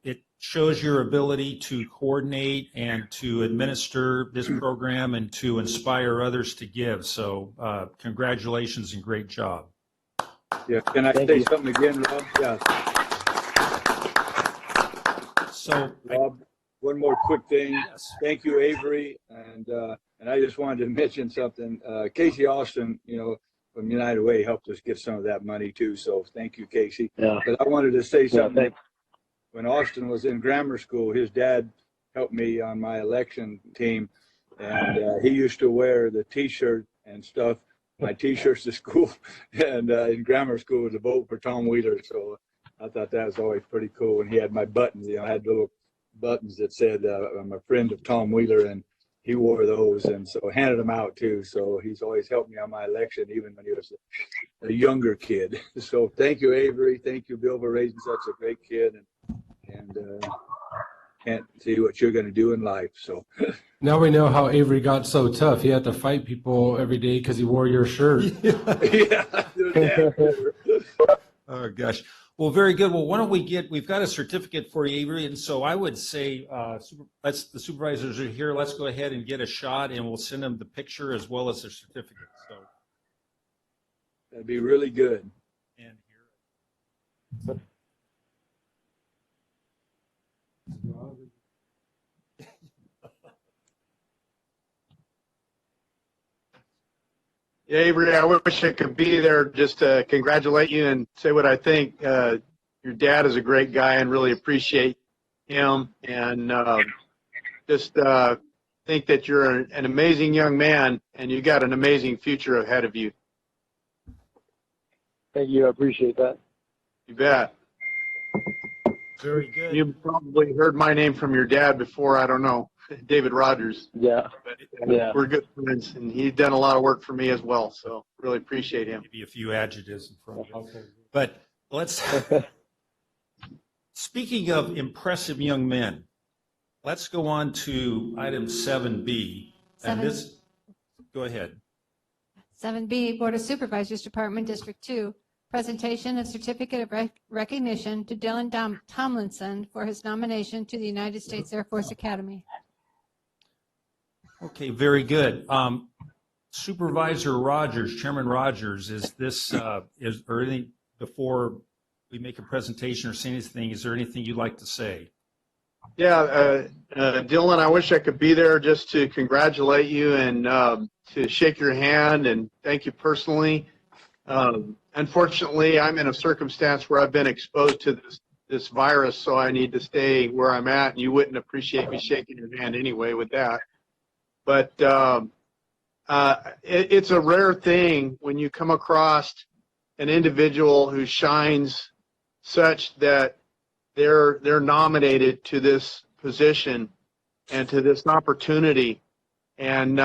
Speaker 5: it shows your ability to coordinate and to administer this program and to inspire others to give. So congratulations and great job.
Speaker 2: Yeah, can I say something again, Rob? Yeah.
Speaker 5: So,
Speaker 2: Rob, one more quick thing.
Speaker 5: Yes.
Speaker 2: Thank you, Avery, and I just wanted to mention something. Casey Austin, you know, from United Way helped us get some of that money too. So thank you, Casey.
Speaker 4: Yeah.
Speaker 2: But I wanted to say something.
Speaker 4: Yeah,
Speaker 2: when Austin was in grammar school, his dad helped me on my election team, and he used to wear the T-shirt and stuff, my T-shirts to school, and in grammar school was a vote for Tom Wheeler. So I thought that was always pretty cool. And he had my buttons, you know, I had little buttons that said I'm a friend of Tom Wheeler, and he wore those, and so handed them out too. So he's always helped me on my election, even when he was a younger kid. So thank you, Avery. Thank you, Bill, for raising such a great kid, and can't see what you're going to do in life. So
Speaker 8: Now we know how Avery got so tough. He had to fight people every day because he wore your shirt.
Speaker 2: yeah.
Speaker 5: Oh, gosh. Well, very good. Well, why don't we've got a certificate for you, Avery, and so I would say the supervisors are here. Let's go ahead and get a shot, and we'll send them the picture as well as the certificate. So
Speaker 2: that'd be really good.
Speaker 5: And here.
Speaker 3: Yeah, Avery, I wish I could be there just to congratulate you and say what I think. Your dad is a great guy and really appreciate him, and just think that you're an amazing young man and you got an amazing future ahead of you.
Speaker 4: Thank you. I appreciate that.
Speaker 3: You bet.
Speaker 5: Very good.
Speaker 3: You probably heard my name from your dad before. I don't know, David Rogers.
Speaker 4: Yeah.
Speaker 3: But
Speaker 4: Yeah.
Speaker 3: we're good friends, and he's done a lot of work for me as well. So really appreciate him.
Speaker 5: Maybe a few adjectives in front of you. But let's, speaking of impressive young men, let's go on to item 7B. And this, go ahead.
Speaker 1: 7B, Board of Supervisors, Department, District 2, presentation of certificate of recognition to Dylan Tomlinson for his nomination to the United States Air Force Academy.
Speaker 5: Okay, very good. Supervisor Rogers, Chairman Rogers, is there anything, before we make a presentation or say anything, is there anything you'd like to say?
Speaker 3: Dylan, I wish I could be there just to congratulate you and to shake your hand and thank you personally. Unfortunately, I'm in a circumstance where I've been exposed to this virus, so I need to stay where I'm at, and you wouldn't appreciate me shaking your hand anyway with that. But it's a rare thing when you come across an individual who shines such that they're nominated to this position and to this opportunity. And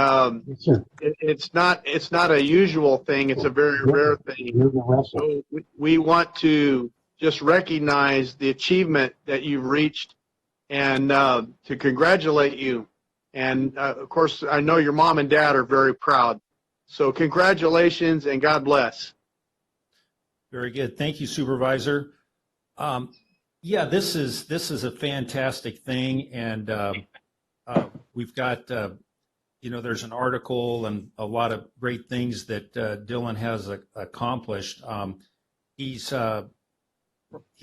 Speaker 3: it's not a usual thing. It's a very rare thing. So we want to just recognize the achievement that you've reached and to congratulate you. And of course, I know your mom and dad are very proud. So congratulations and God bless.
Speaker 5: Very good. Thank you, Supervisor. Yeah, this is a fantastic thing, and we've got there's an article and a lot of great things that Dylan has accomplished. He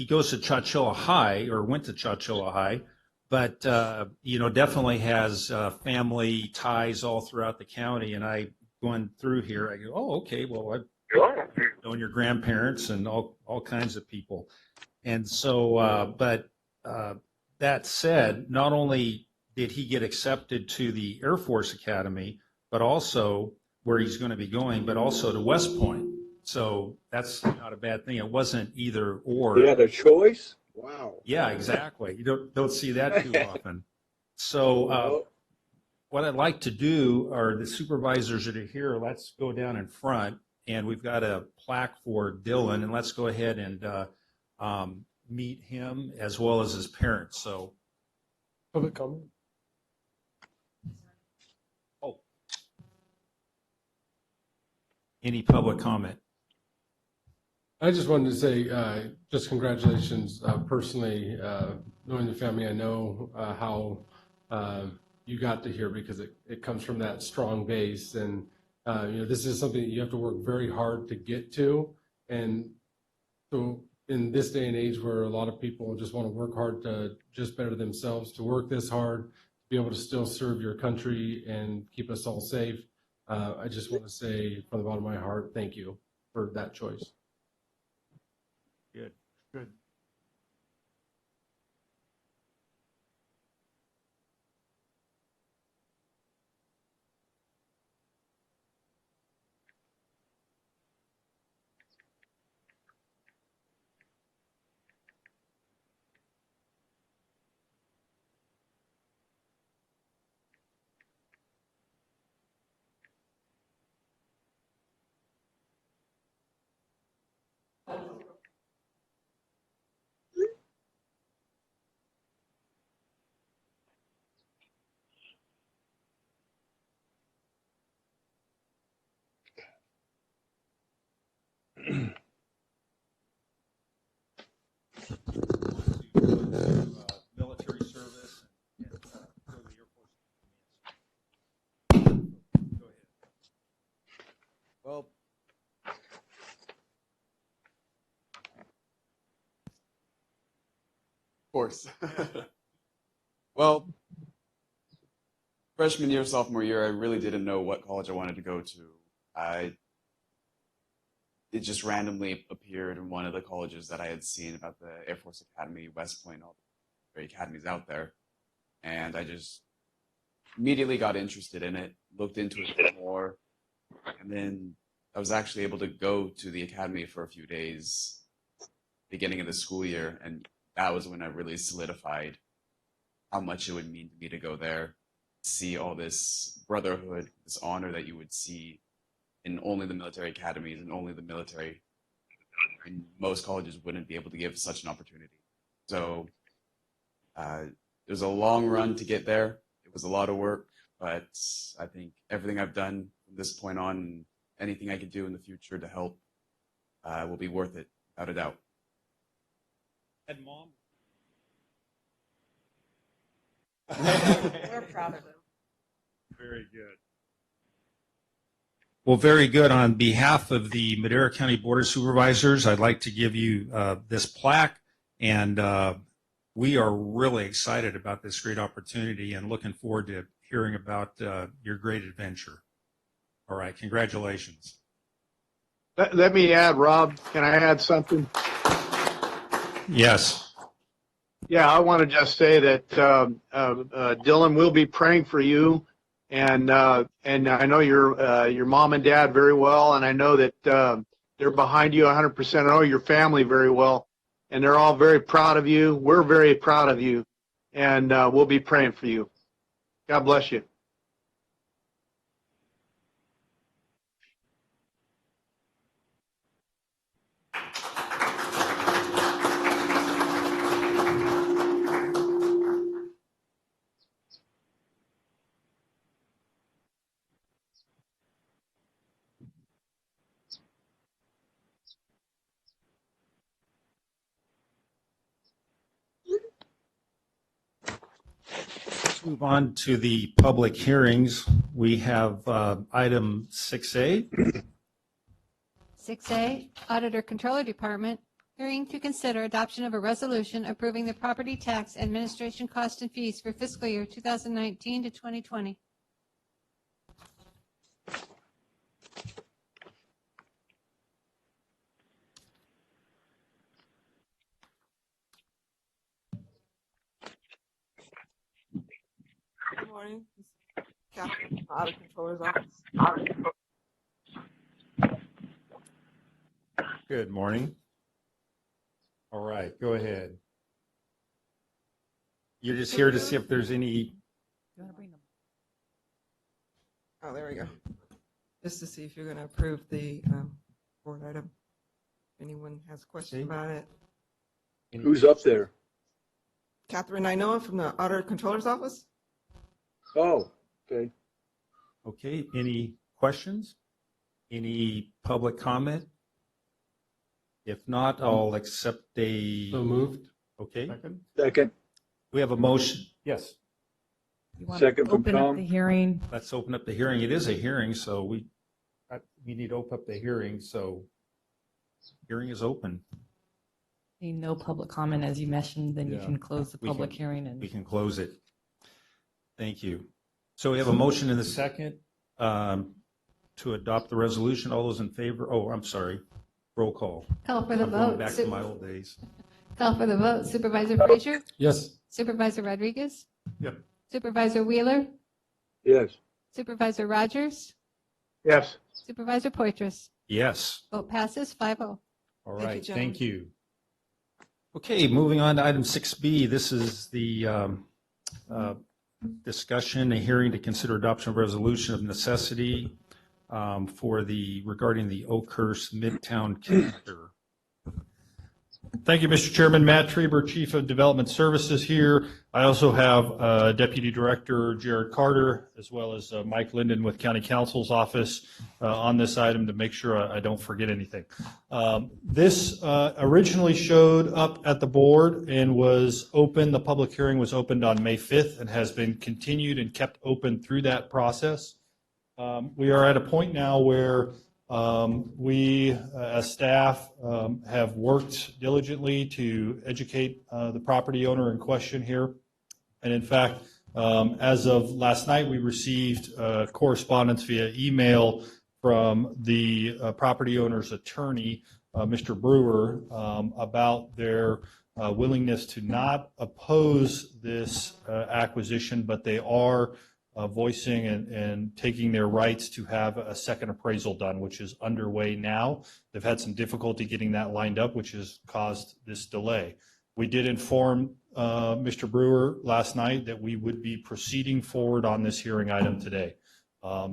Speaker 5: goes to Chowchilla High, or went to Chowchilla High, but definitely has family ties all throughout the county. And I going through here, I go, oh, okay, well, I've known your grandparents and all kinds of people. And so, that said, not only did he get accepted to the Air Force Academy, but also where he's going to be going, but also to West Point. So that's not a bad thing. It wasn't either or.
Speaker 2: He had a choice? Wow.
Speaker 5: Yeah, exactly. You don't see that too often. So what I'd like to do are the supervisors that are here, let's go down in front, and we've got a plaque for Dylan, and let's go ahead and meet him as well as his parents. So
Speaker 8: Public comment?
Speaker 5: Any public comment?
Speaker 8: I just wanted to say just congratulations personally, knowing the family. I know how you got to here because it comes from that strong base. And, this is something that you have to work very hard to get to. And so in this day and age where a lot of people just want to work hard to just better themselves, to work this hard, to be able to still serve your country and keep us all safe, I just want to say from the bottom of my heart, thank you for that choice.
Speaker 5: Good.
Speaker 12: Good.
Speaker 5: Military service and go to the Air Force. Go ahead.
Speaker 14: Well, of course. Well, freshman year, sophomore year, I really didn't know what college I wanted to go to. It just randomly appeared in one of the colleges that I had seen about the Air Force Academy, West Point, all the great academies out there. And I just immediately got interested in it, looked into it a bit more, and then I was actually able to go to the academy for a few days, beginning of the school year, and that was when I really solidified how much it would mean to me to go there, see all this brotherhood, this honor that you would see in only the military academies and only the military. And most colleges wouldn't be able to give such an opportunity. So it was a long run to get there. It was a lot of work, but I think everything I've done from this point on, anything I could do in the future to help will be worth it, without a doubt.
Speaker 5: And Mom?
Speaker 9: We're proud of him.
Speaker 5: Very good. Well, very good. On behalf of the Madera County Board of Supervisors, I'd like to give you this plaque, and we are really excited about this great opportunity and looking forward to hearing about your great adventure. All right, congratulations.
Speaker 3: Let me add, Rob, can I add something?
Speaker 5: Yes.
Speaker 3: Yeah, I want to just say that Dylan will be praying for you, and I know your mom and dad very well, and I know that they're behind you 100%. I know your family very well, and they're all very proud of you. We're very proud of you, and we'll be praying for you. God bless you.
Speaker 5: Let's move on to the public hearings. We have item 6A.
Speaker 1: 6A, Auditor Controller Department, hearing to consider adoption of a resolution approving the property tax administration cost and fees for fiscal year 2019 to 2020.
Speaker 15: Good morning. This is Catherine from the Audit Controller's Office.
Speaker 5: Good morning. All right, go ahead. You're just here to see if there's any.
Speaker 6: You want to bring them?
Speaker 15: Oh, there we go. Just to see if you're going to approve the board item. If anyone has questions about it.
Speaker 2: Who's up there?
Speaker 15: Catherine Inoa from the Auditor Controller's Office.
Speaker 2: Oh, okay.
Speaker 5: Okay, any questions? Any public comment? If not, I'll accept a.
Speaker 8: So moved.
Speaker 5: Okay,
Speaker 2: Second.
Speaker 5: we have a motion. Yes,
Speaker 6: You want
Speaker 2: Second
Speaker 6: to
Speaker 2: from
Speaker 6: open up
Speaker 2: Tom.
Speaker 6: the hearing?
Speaker 5: let's open up the hearing. It is a hearing, so we need to open up the hearing, so hearing is open.
Speaker 6: Need no public comment, as you mentioned, then you
Speaker 5: Yeah.
Speaker 6: can close the
Speaker 5: We
Speaker 6: public
Speaker 5: can-
Speaker 6: hearing and.
Speaker 5: We can close it. Thank you. So we have a motion and a second to adopt the resolution. All those in favor? Oh, I'm sorry. Roll call.
Speaker 1: Call for the
Speaker 5: I'm going
Speaker 1: vote.
Speaker 5: back to my old days.
Speaker 1: Call for the vote. Supervisor Frazier?
Speaker 8: Yes.
Speaker 1: Supervisor Rodriguez?
Speaker 7: Yep.
Speaker 1: Supervisor Wheeler?
Speaker 2: Yes.
Speaker 1: Supervisor Rogers?
Speaker 3: Yes.
Speaker 1: Supervisor Poitras?
Speaker 5: Yes.
Speaker 1: Vote passes 5-0.
Speaker 5: All
Speaker 15: Thank you,
Speaker 5: right,
Speaker 15: gentlemen.
Speaker 5: thank you. Okay, moving on to item 6B. This is the discussion, a hearing to consider adoption of resolution of necessity regarding the Oakhurst Midtown calendar.
Speaker 16: Thank you, Mr. Chairman. Matt Treber, Chief of Development Services here. I also have Deputy Director Jared Carter, as well as Mike Linden with County Counsel's office on this item to make sure I don't forget anything. This originally showed up at the board and was open. The public hearing was opened on May 5th and has been continued and kept open through that process. We are at a point now where we, as staff, have worked diligently to educate the property owner in question here. And in fact, as of last night, we received correspondence via email from the property owner's attorney, Mr. Brewer, about their willingness to not oppose this acquisition, but they are voicing and taking their rights to have a second appraisal done, which is underway now. They've had some difficulty getting that lined up, which has caused this delay. We did inform Mr. Brewer last night that we would be proceeding forward on this hearing item today.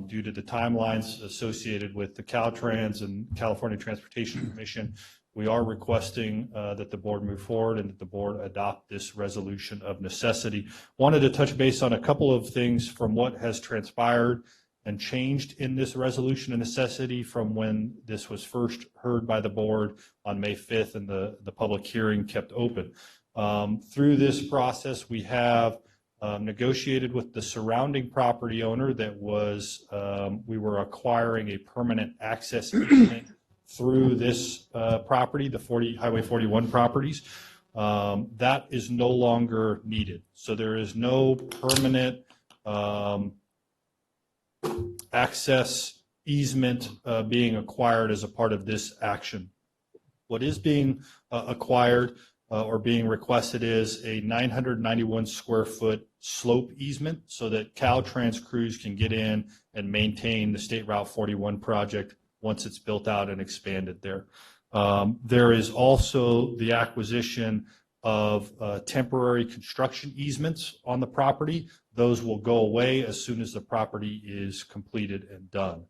Speaker 16: Due to the timelines associated with the Caltrans and California Transportation Commission, we are requesting that the board move forward and that the board adopt this resolution of necessity. Wanted to touch base on a couple of things from what has transpired and changed in this resolution of necessity from when this was first heard by the board on May 5th and the public hearing kept open. Through this process, we have negotiated with the surrounding property owner that was, we were acquiring a permanent access easement through this property, the Highway 41 properties. that is no longer needed. So there is no permanent access easement being acquired as a part of this action. What is being acquired or being requested is a 991 square foot slope easement so that Caltrans crews can get in and maintain the State Route 41 project once it's built out and expanded there. There is also the acquisition of temporary construction easements on the property. Those will go away as soon as the property is completed and done.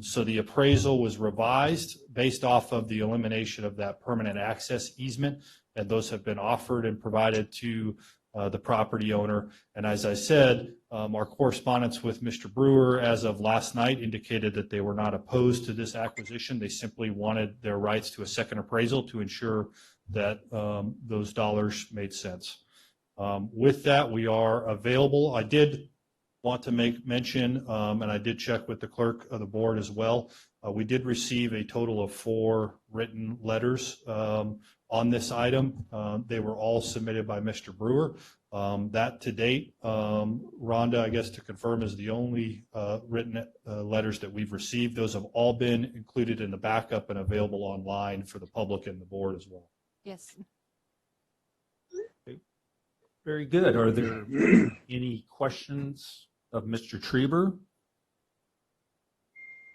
Speaker 16: So the appraisal was revised based off of the elimination of that permanent access easement, and those have been offered and provided to the property owner. And as I said, our correspondence with Mr. Brewer as of last night indicated that they were not opposed to this acquisition. They simply wanted their rights to a second appraisal to ensure that those dollars made sense. With that, we are available. I did want to make mention, and I did check with the clerk of the board as well. We did receive a total of 4 written letters on this item. They were all submitted by Mr. Brewer. That to date, Rhonda, I guess to confirm, is the only written letters that we've received. Those have all been included in the backup and available online for the public and the board as well.
Speaker 1: Yes.
Speaker 5: Very good. Are there any questions of Mr. Trieber?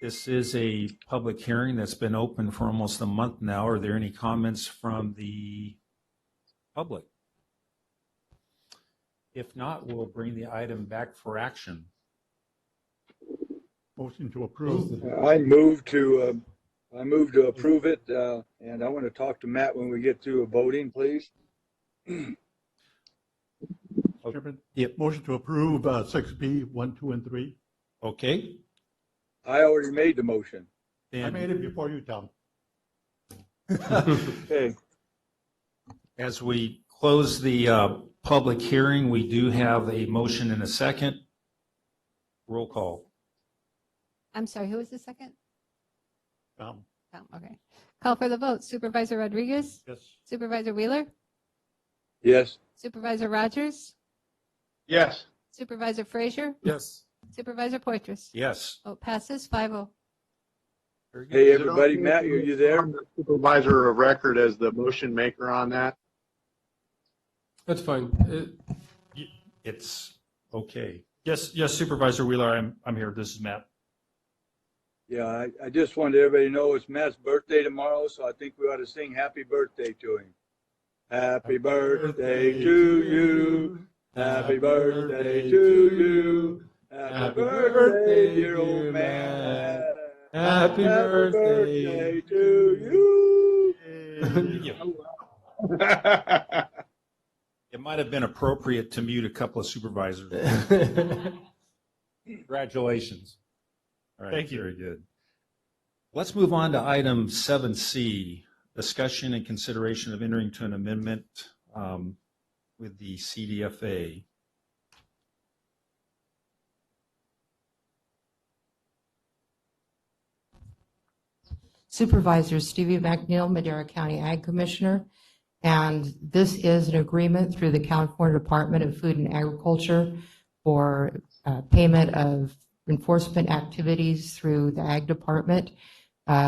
Speaker 5: This is a public hearing that's been open for almost a month now. Are there any comments from the public? If not, we'll bring the item back for action.
Speaker 7: Motion to approve.
Speaker 2: I move to approve it, and I want to talk to Matt when we get to voting, please.
Speaker 7: Chairman,
Speaker 5: Yep.
Speaker 7: motion to approve 6B, 1, 2, and 3.
Speaker 5: Okay.
Speaker 2: I already made the motion.
Speaker 7: I made it before you, Tom.
Speaker 2: Okay.
Speaker 5: As we close the public hearing, we do have a motion and a second. Roll call.
Speaker 1: I'm sorry, who was the second?
Speaker 7: Tom.
Speaker 1: Okay. Call for the vote. Supervisor Rodriguez?
Speaker 7: Yes.
Speaker 1: Supervisor Wheeler?
Speaker 2: Yes.
Speaker 1: Supervisor Rogers?
Speaker 3: Yes.
Speaker 1: Supervisor Frazier?
Speaker 8: Yes.
Speaker 1: Supervisor Poitras?
Speaker 5: Yes.
Speaker 1: Vote passes 5-0.
Speaker 5: Very good.
Speaker 2: Hey, everybody. Matt, are you there?
Speaker 3: Supervisor of record as the motion maker on that.
Speaker 8: That's fine.
Speaker 5: It's okay. Yes, Supervisor Wheeler, I'm here. This is Matt.
Speaker 2: Yeah, I just wanted everybody to know it's Matt's birthday tomorrow, so I think we ought to sing happy birthday to him. Happy birthday to you. Happy birthday to you. Happy birthday, dear old man.
Speaker 8: Happy birthday
Speaker 2: to you.
Speaker 5: It might have been appropriate to mute a couple of supervisors. Congratulations. All right,
Speaker 16: Thank you.
Speaker 5: Very good. Let's move on to item 7C, discussion and consideration of entering to an amendment with the CDFA.
Speaker 17: Supervisor Stevie McNeil, Madera County Ag Commissioner. And this is an agreement through the California Department of Food and Agriculture for payment of enforcement activities through the Ag Department.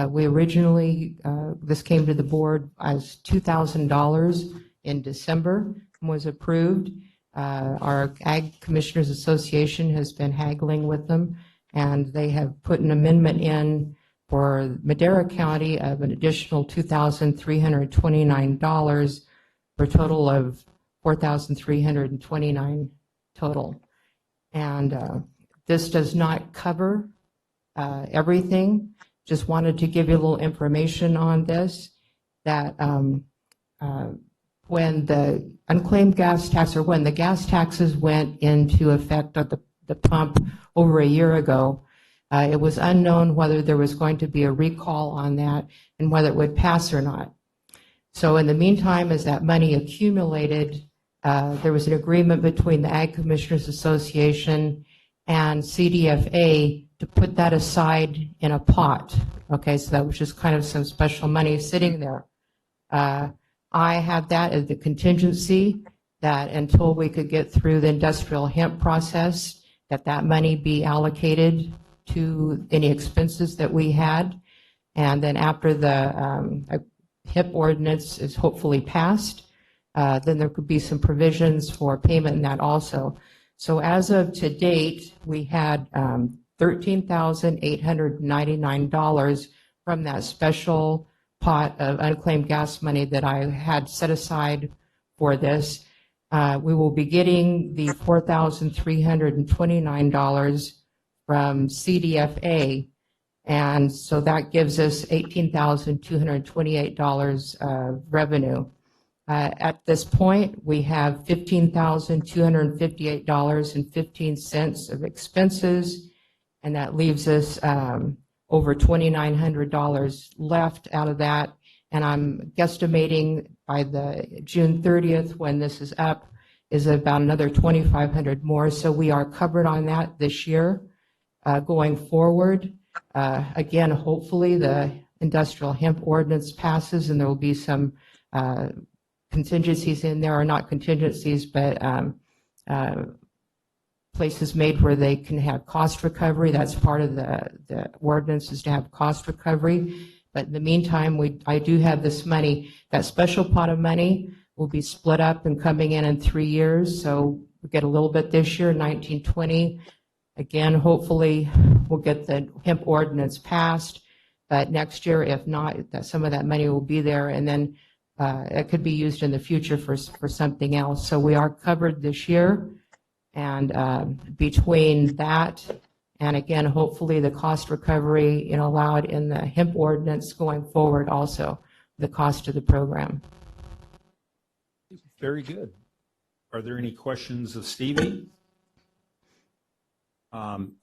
Speaker 17: We originally, this came to the board as $2,000 in December and was approved. Our Ag Commissioners Association has been haggling with them, and they have put an amendment in for Madera County of an additional $2,329 for a total of $4,329 total. And this does not cover everything. Just wanted to give you a little information on this, that when the unclaimed gas tax, or when the gas taxes went into effect at the pump over a year ago, it was unknown whether there was going to be a recall on that and whether it would pass or not. So in the meantime, as that money accumulated, there was an agreement between the Ag Commissioners Association and CDFA to put that aside in a pot. Okay, so that was just kind of some special money sitting there. I have that as the contingency, that until we could get through the industrial hemp process, that money be allocated to any expenses that we had. And then after the hemp ordinance is hopefully passed, then there could be some provisions for payment in that also. So as of to date, we had $13,899 from that special pot of unclaimed gas money that I had set aside for this. We will be getting the $4,329 from CDFA, and so that gives us $18,228 of revenue. At this point, we have $15,258.15 of expenses, and that leaves us over $2,900 left out of that. And I'm guesstimating by the June 30th, when this is up, is about another $2,500 more. So we are covered on that this year. Going forward, again, hopefully the industrial hemp ordinance passes and there will be some contingencies in there, or not contingencies, but places made where they can have cost recovery. That's part of the ordinance, is to have cost recovery. But in the meantime, I do have this money. That special pot of money will be split up and coming in 3 years. So we get a little bit this year, 1920. Again, hopefully we'll get the hemp ordinance passed. But next year, if not, some of that money will be there, and then it could be used in the future for something else. So we are covered this year. And between that and, again, hopefully the cost recovery allowed in the hemp ordinance going forward also, the cost of the program.
Speaker 5: Very good. Are there any questions of Stevie?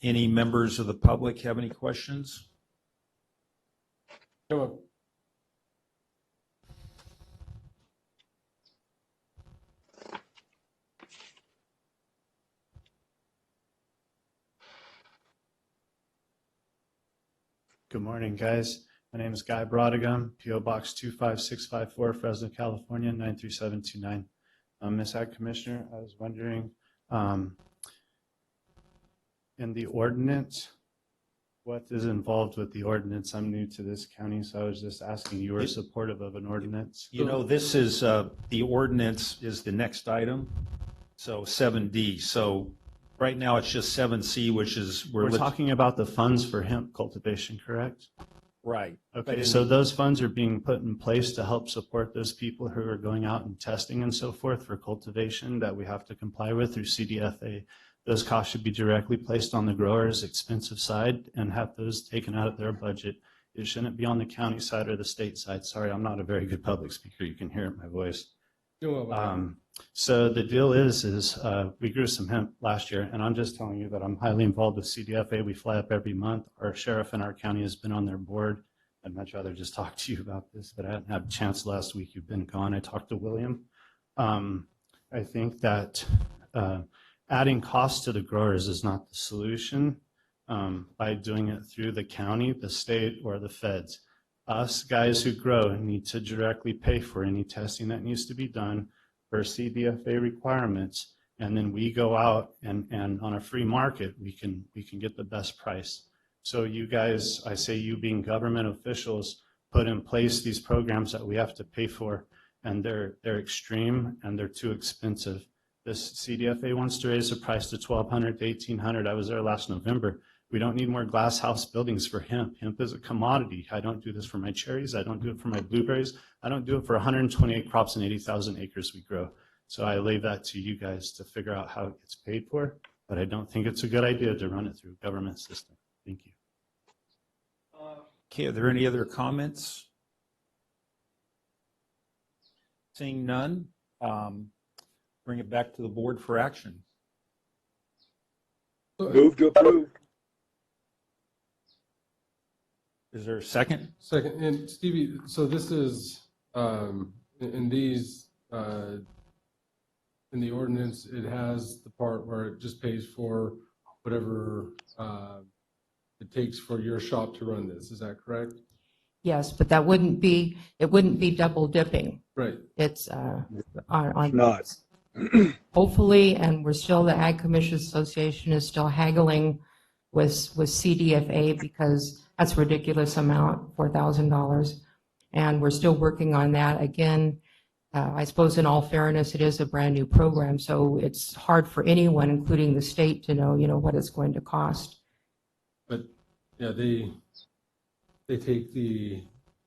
Speaker 5: Any members of the public have any questions?
Speaker 8: Come up.
Speaker 18: Good morning, guys. My name is Guy Brodigam, P.O. Box 25654, Fresno, California, 93729. Ms. Ag Commissioner, I was wondering, in the ordinance, what is involved with the ordinance? I'm new to this county, so I was just asking, you were supportive of an ordinance?
Speaker 5: This is, the ordinance is the next item, so 7D. So right now, it's just 7C, which is...
Speaker 18: We're talking about the funds for hemp cultivation, correct?
Speaker 5: Right.
Speaker 18: Okay, so those funds are being put in place to help support those people who are going out and testing and so forth for cultivation that we have to comply with through CDFA. Those costs should be directly placed on the grower's expensive side and have those taken out of their budget. It shouldn't be on the county side or the state side. Sorry, I'm not a very good public speaker. You can hear my voice. So the deal is we grew some hemp last year, and I'm just telling you that I'm highly involved with CDFA. We fly up every month. Our sheriff in our county has been on their board. I'd much rather just talk to you about this, but I hadn't had a chance last week. You've been gone. I talked to William. I think that adding costs to the growers is not the solution by doing it through the county, the state, or the feds. Us guys who grow need to directly pay for any testing that needs to be done for CDFA requirements, and then we go out and on a free market we can get the best price. So you guys, I say you being government officials, put in place these programs that we have to pay for, and they're extreme and they're too expensive. This CDFA wants to raise the price to $1,200 to $1,800. I was there last November. We don't need more glass house buildings for hemp. Hemp is a commodity. I don't do this for my cherries. I don't do it for my blueberries. I don't do it for 128 crops and 80,000 acres we grow. So I leave that to you guys to figure out how it gets paid for, but I don't think it's a good idea to run it through a government system. Thank you.
Speaker 5: Okay, are there any other comments? Seeing none, bring it back to the board for action.
Speaker 2: Move to approve.
Speaker 5: Is there a second?
Speaker 8: Second. And Stevie, so this is, in these, in the ordinance, it has the part where it just pays for whatever it takes for your shop to run this. Is that correct?
Speaker 17: Yes, but it wouldn't be double dipping.
Speaker 8: Right.
Speaker 17: It's on
Speaker 2: Not.
Speaker 17: hopefully, and we're still, the Ag Commission Association is still haggling with CDFA because that's a ridiculous amount, $4,000. And we're still working on that. Again, I suppose in all fairness, it is a brand new program, so it's hard for anyone, including the state, to know, what it's going to cost.
Speaker 8: But yeah, they take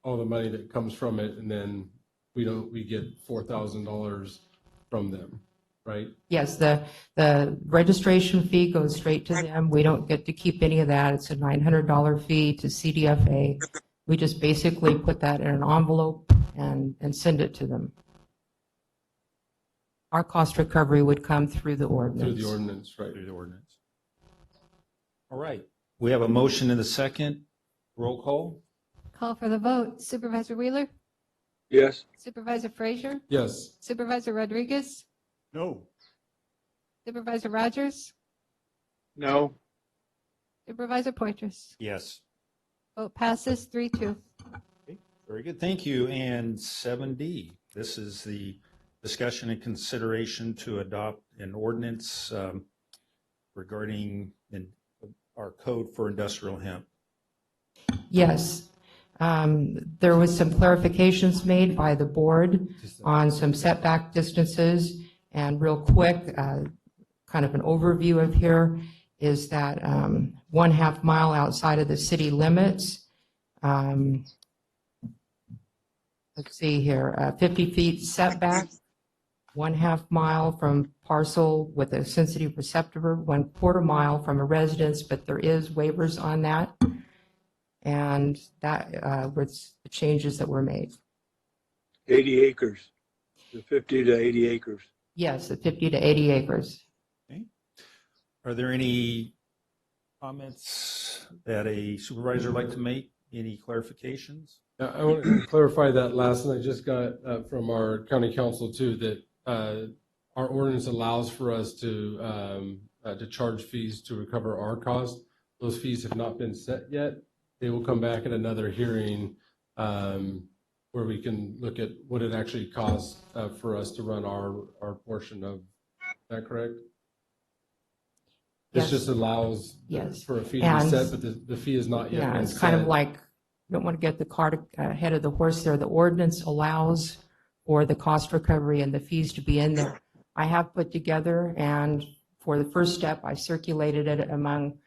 Speaker 8: all the money that comes from it, and then we get $4,000 from them, right?
Speaker 17: Yes, the registration fee goes straight to them. We don't get to keep any of that. It's a $900 fee to CDFA. We just basically put that in an envelope and send it to them. Our cost recovery would come through the ordinance.
Speaker 8: Through the ordinance, right?
Speaker 5: Through the ordinance. All right. We have a motion and a second. Roll call.
Speaker 1: Call for the vote. Supervisor Wheeler?
Speaker 2: Yes.
Speaker 1: Supervisor Frazier?
Speaker 8: Yes.
Speaker 1: Supervisor Rodriguez?
Speaker 7: No.
Speaker 1: Supervisor Rogers?
Speaker 3: No.
Speaker 1: Supervisor Poitras?
Speaker 5: Yes.
Speaker 1: Vote passes 3-2.
Speaker 5: Very good. Thank you. And 7D, this is the discussion and consideration to adopt an ordinance regarding our code for industrial hemp.
Speaker 17: Yes. There was some clarifications made by the board on some setback distances. And real quick, kind of an overview of here is that 1/2 mile outside of the city limits. Let's see here, 50 feet setback, 1/2 mile from parcel with a sensitive receptor, 1/4 mile from a residence, but there is waivers on that. And that was the changes that were made.
Speaker 2: 80 acres, the 50 to 80 acres.
Speaker 17: Yes, the 50 to 80 acres.
Speaker 5: Okay. Are there any comments that a supervisor would like to make? Any clarifications?
Speaker 8: I want to clarify that last, and I just got from our county council too, that our ordinance allows for us to charge fees to recover our costs. Those fees have not been set yet. They will come back at another hearing where we can look at what it actually costs for us to run our portion of. Is that correct? This
Speaker 17: Yes.
Speaker 8: just allows
Speaker 17: Yes.
Speaker 8: for a fee to be set, but the fee is not yet
Speaker 17: Yeah,
Speaker 8: been
Speaker 17: it's kind of
Speaker 8: set.
Speaker 17: like, you don't want to get the cart ahead of the horse there. The ordinance allows for the cost recovery and the fees to be in there. I have put together, and for the first step, I circulated it among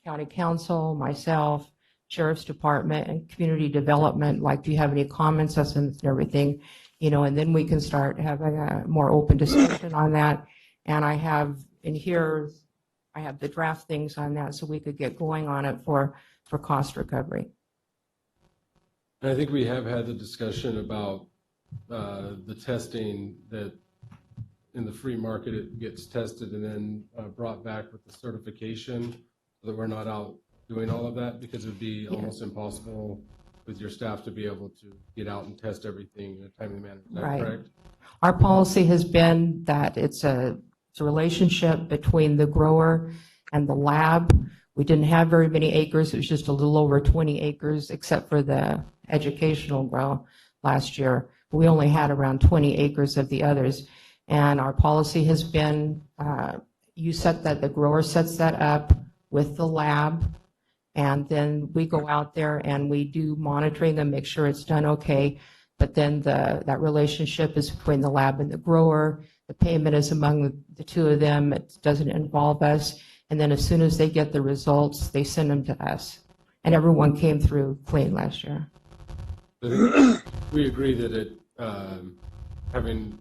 Speaker 17: county council, myself, sheriff's department, and community development. Like, do you have any comments and everything? And then we can start having a more open discussion on that. And I have in here, I have the draft things on that, so we could get going on it for cost recovery.
Speaker 8: And I think we have had the discussion about the testing, that in the free market it gets tested and then brought back with the certification, so that we're not out doing all of that, because it would be almost impossible with your staff to be able to get out and test everything in a timely manner. Is that
Speaker 17: Right.
Speaker 8: correct?
Speaker 17: Our policy has been that it's a relationship between the grower and the lab. We didn't have very many acres. It was just a little over 20 acres, except for the educational grow last year. We only had around 20 acres of the others. And our policy has been, the grower sets that up with the lab, and then we go out there and we do monitoring and make sure it's done okay. But then that relationship is between the lab and the grower. The payment is among the two of them. It doesn't involve us. And then as soon as they get the results, they send them to us. And everyone came through clean last year.
Speaker 8: We agree that having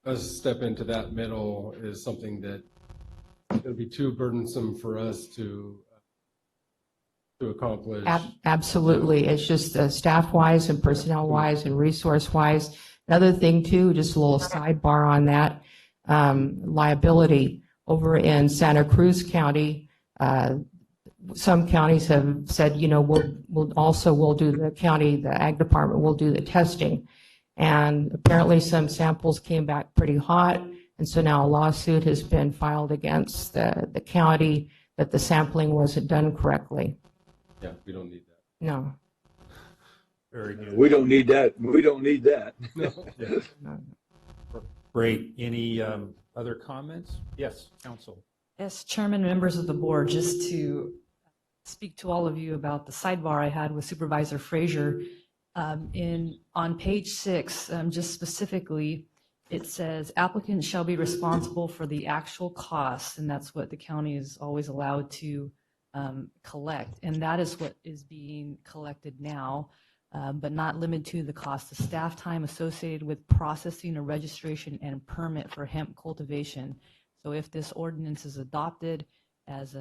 Speaker 8: us step into that middle is something that it's going to be too burdensome for us to accomplish.
Speaker 17: Absolutely. It's just staff-wise and personnel-wise and resource-wise. Another thing too, just a little sidebar on that, liability. Over in Santa Cruz County, some counties have said, we'll do the ag department will do the testing. And apparently some samples came back pretty hot. And so now a lawsuit has been filed against the county that the sampling wasn't done correctly.
Speaker 8: Yeah, we don't need that.
Speaker 17: No.
Speaker 5: Very good.
Speaker 2: We don't need that. We don't need that.
Speaker 5: Great. Any other comments? Yes, Council.
Speaker 6: Yes, Chairman, members of the board, just to speak to all of you about the sidebar I had with Supervisor Frazier. On page 6, just specifically, it says applicants shall be responsible for the actual costs, and that's what the county is always allowed to collect. And that is what is being collected now, but not limited to the cost of staff time associated with processing a registration and permit for hemp cultivation. So if this ordinance is adopted, as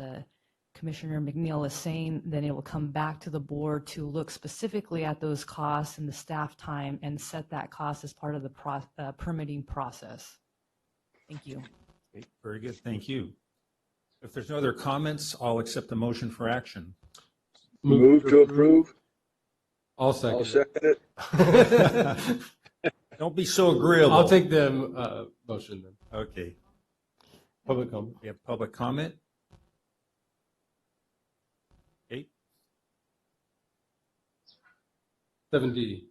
Speaker 6: Commissioner McNeil is saying, then it will come back to the board to look specifically at those costs and the staff time and set that cost as part of the permitting process. Thank you.
Speaker 5: Okay, very good. Thank you. If there's no other comments, I'll accept the motion for action.
Speaker 2: Move to approve.
Speaker 8: I'll second.
Speaker 2: I'll second it.
Speaker 5: Don't be so agreeable.
Speaker 8: I'll take the motion then.
Speaker 5: Okay.
Speaker 8: Public comment.
Speaker 5: We have public comment. Okay.
Speaker 8: 7D.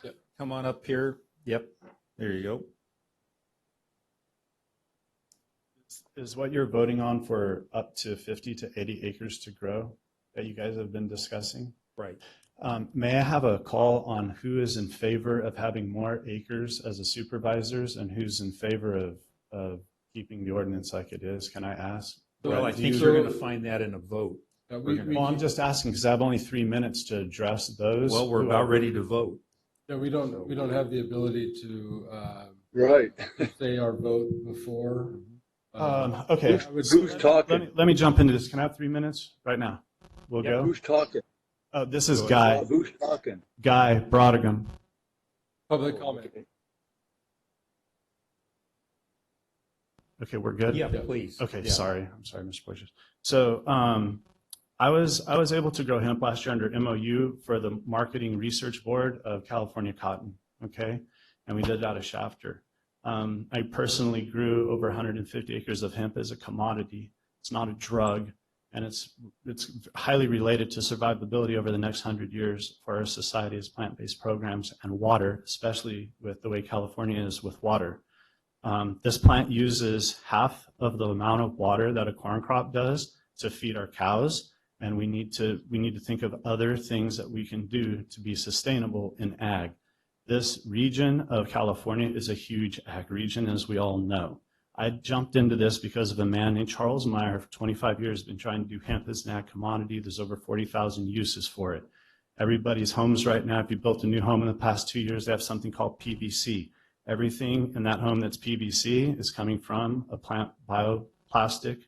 Speaker 5: Yep. Come on up here. Yep. There you go.
Speaker 18: Is what you're voting on for up to 50 to 80 acres to grow that you guys have been discussing?
Speaker 5: Right.
Speaker 18: May I have a call on who is in favor of having more acres as a supervisors and who's in favor of keeping the ordinance like it is? Can I ask?
Speaker 5: Well, I think you're going to find that in a vote.
Speaker 18: Well, I'm just asking because I have only 3 minutes to address those.
Speaker 5: Well, we're about ready to vote.
Speaker 8: No, we don't have the ability to
Speaker 2: Right.
Speaker 8: say our vote before.
Speaker 18: Okay.
Speaker 2: Who's talking?
Speaker 18: Let me jump into this. Can I have 3 minutes right now? We'll go.
Speaker 2: Who's talking?
Speaker 18: This is Guy.
Speaker 2: Who's talking?
Speaker 18: Guy Brodigan.
Speaker 8: Public comment.
Speaker 18: Okay, we're good?
Speaker 5: Yeah, please.
Speaker 18: Okay,
Speaker 5: Yeah.
Speaker 18: sorry. I'm sorry, Mr. Boyces. So I was able to grow hemp last year under MOU for the Marketing Research Board of California Cotton, okay? And we did it out of Shafter. I personally grew over 150 acres of hemp as a commodity. It's not a drug, and it's highly related to survivability over the next 100 years for our society as plant-based programs and water, especially with the way California is with water. This plant uses half of the amount of water that a corn crop does to feed our cows, and we need to think of other things that we can do to be sustainable in ag. This region of California is a huge ag region, as we all know. I jumped into this because of a man named Charles Meyer, for 25 years, been trying to do hemp as an ag commodity. There's over 40,000 uses for it. Everybody's homes right now, if you built a new home in the past 2 years, they have something called PVC. Everything in that home that's PVC is coming from a plant bioplastic,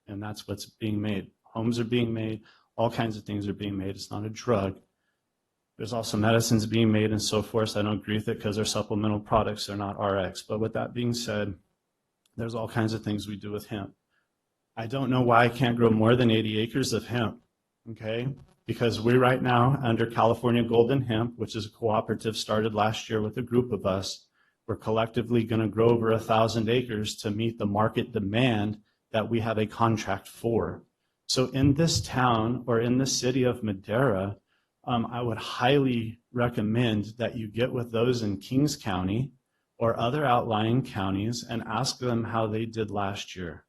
Speaker 18: and that's what's being made. Homes are being made, all kinds of things are being made. It's not a drug. There's also medicines being made and so forth. I don't agree with it because they're supplemental products, they're not RX. But with that being said, there's all kinds of things we do with hemp. I don't know why I can't grow more than 80 acres of hemp, okay? Because we right now, under California Golden Hemp, which is a cooperative started last year with a group of us, we're collectively going to grow over 1,000 acres to meet the market demand that we have a contract for. So in this town or in the city of Madera, I would highly recommend that you get with those in Kings County or other outlying counties and ask them how they did last year.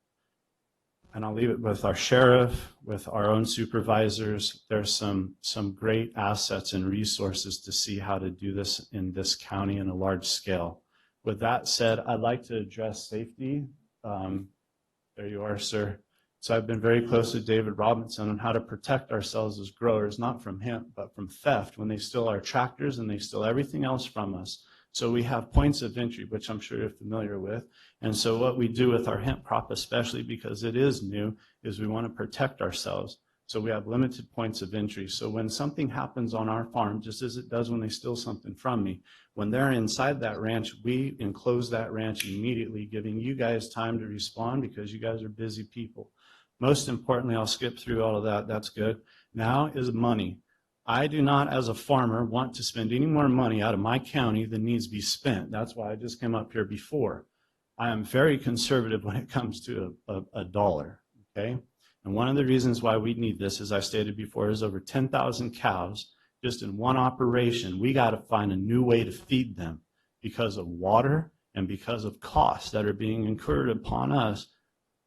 Speaker 18: And I'll leave it with our sheriff, with our own supervisors. There's some great assets and resources to see how to do this in this county in a large scale. With that said, I'd like to address safety. There you are, sir. So I've been very close to David Robinson on how to protect ourselves as growers, not from hemp, but from theft when they steal our tractors and they steal everything else from us. So we have points of entry, which I'm sure you're familiar with. And so what we do with our hemp crop, especially because it is new, is we want to protect ourselves. So we have limited points of entry. So when something happens on our farm, just as it does when they steal something from me, when they're inside that ranch, we enclose that ranch immediately, giving you guys time to respond because you guys are busy people. Most importantly, I'll skip through all of that. That's good. Now is money. I do not, as a farmer, want to spend any more money out of my county than needs to be spent. That's why I just came up here before. I am very conservative when it comes to a dollar, okay? And one of the reasons why we need this, as I stated before, is over 10,000 cows just in one operation. We got to find a new way to feed them because of water and because of costs that are being incurred upon us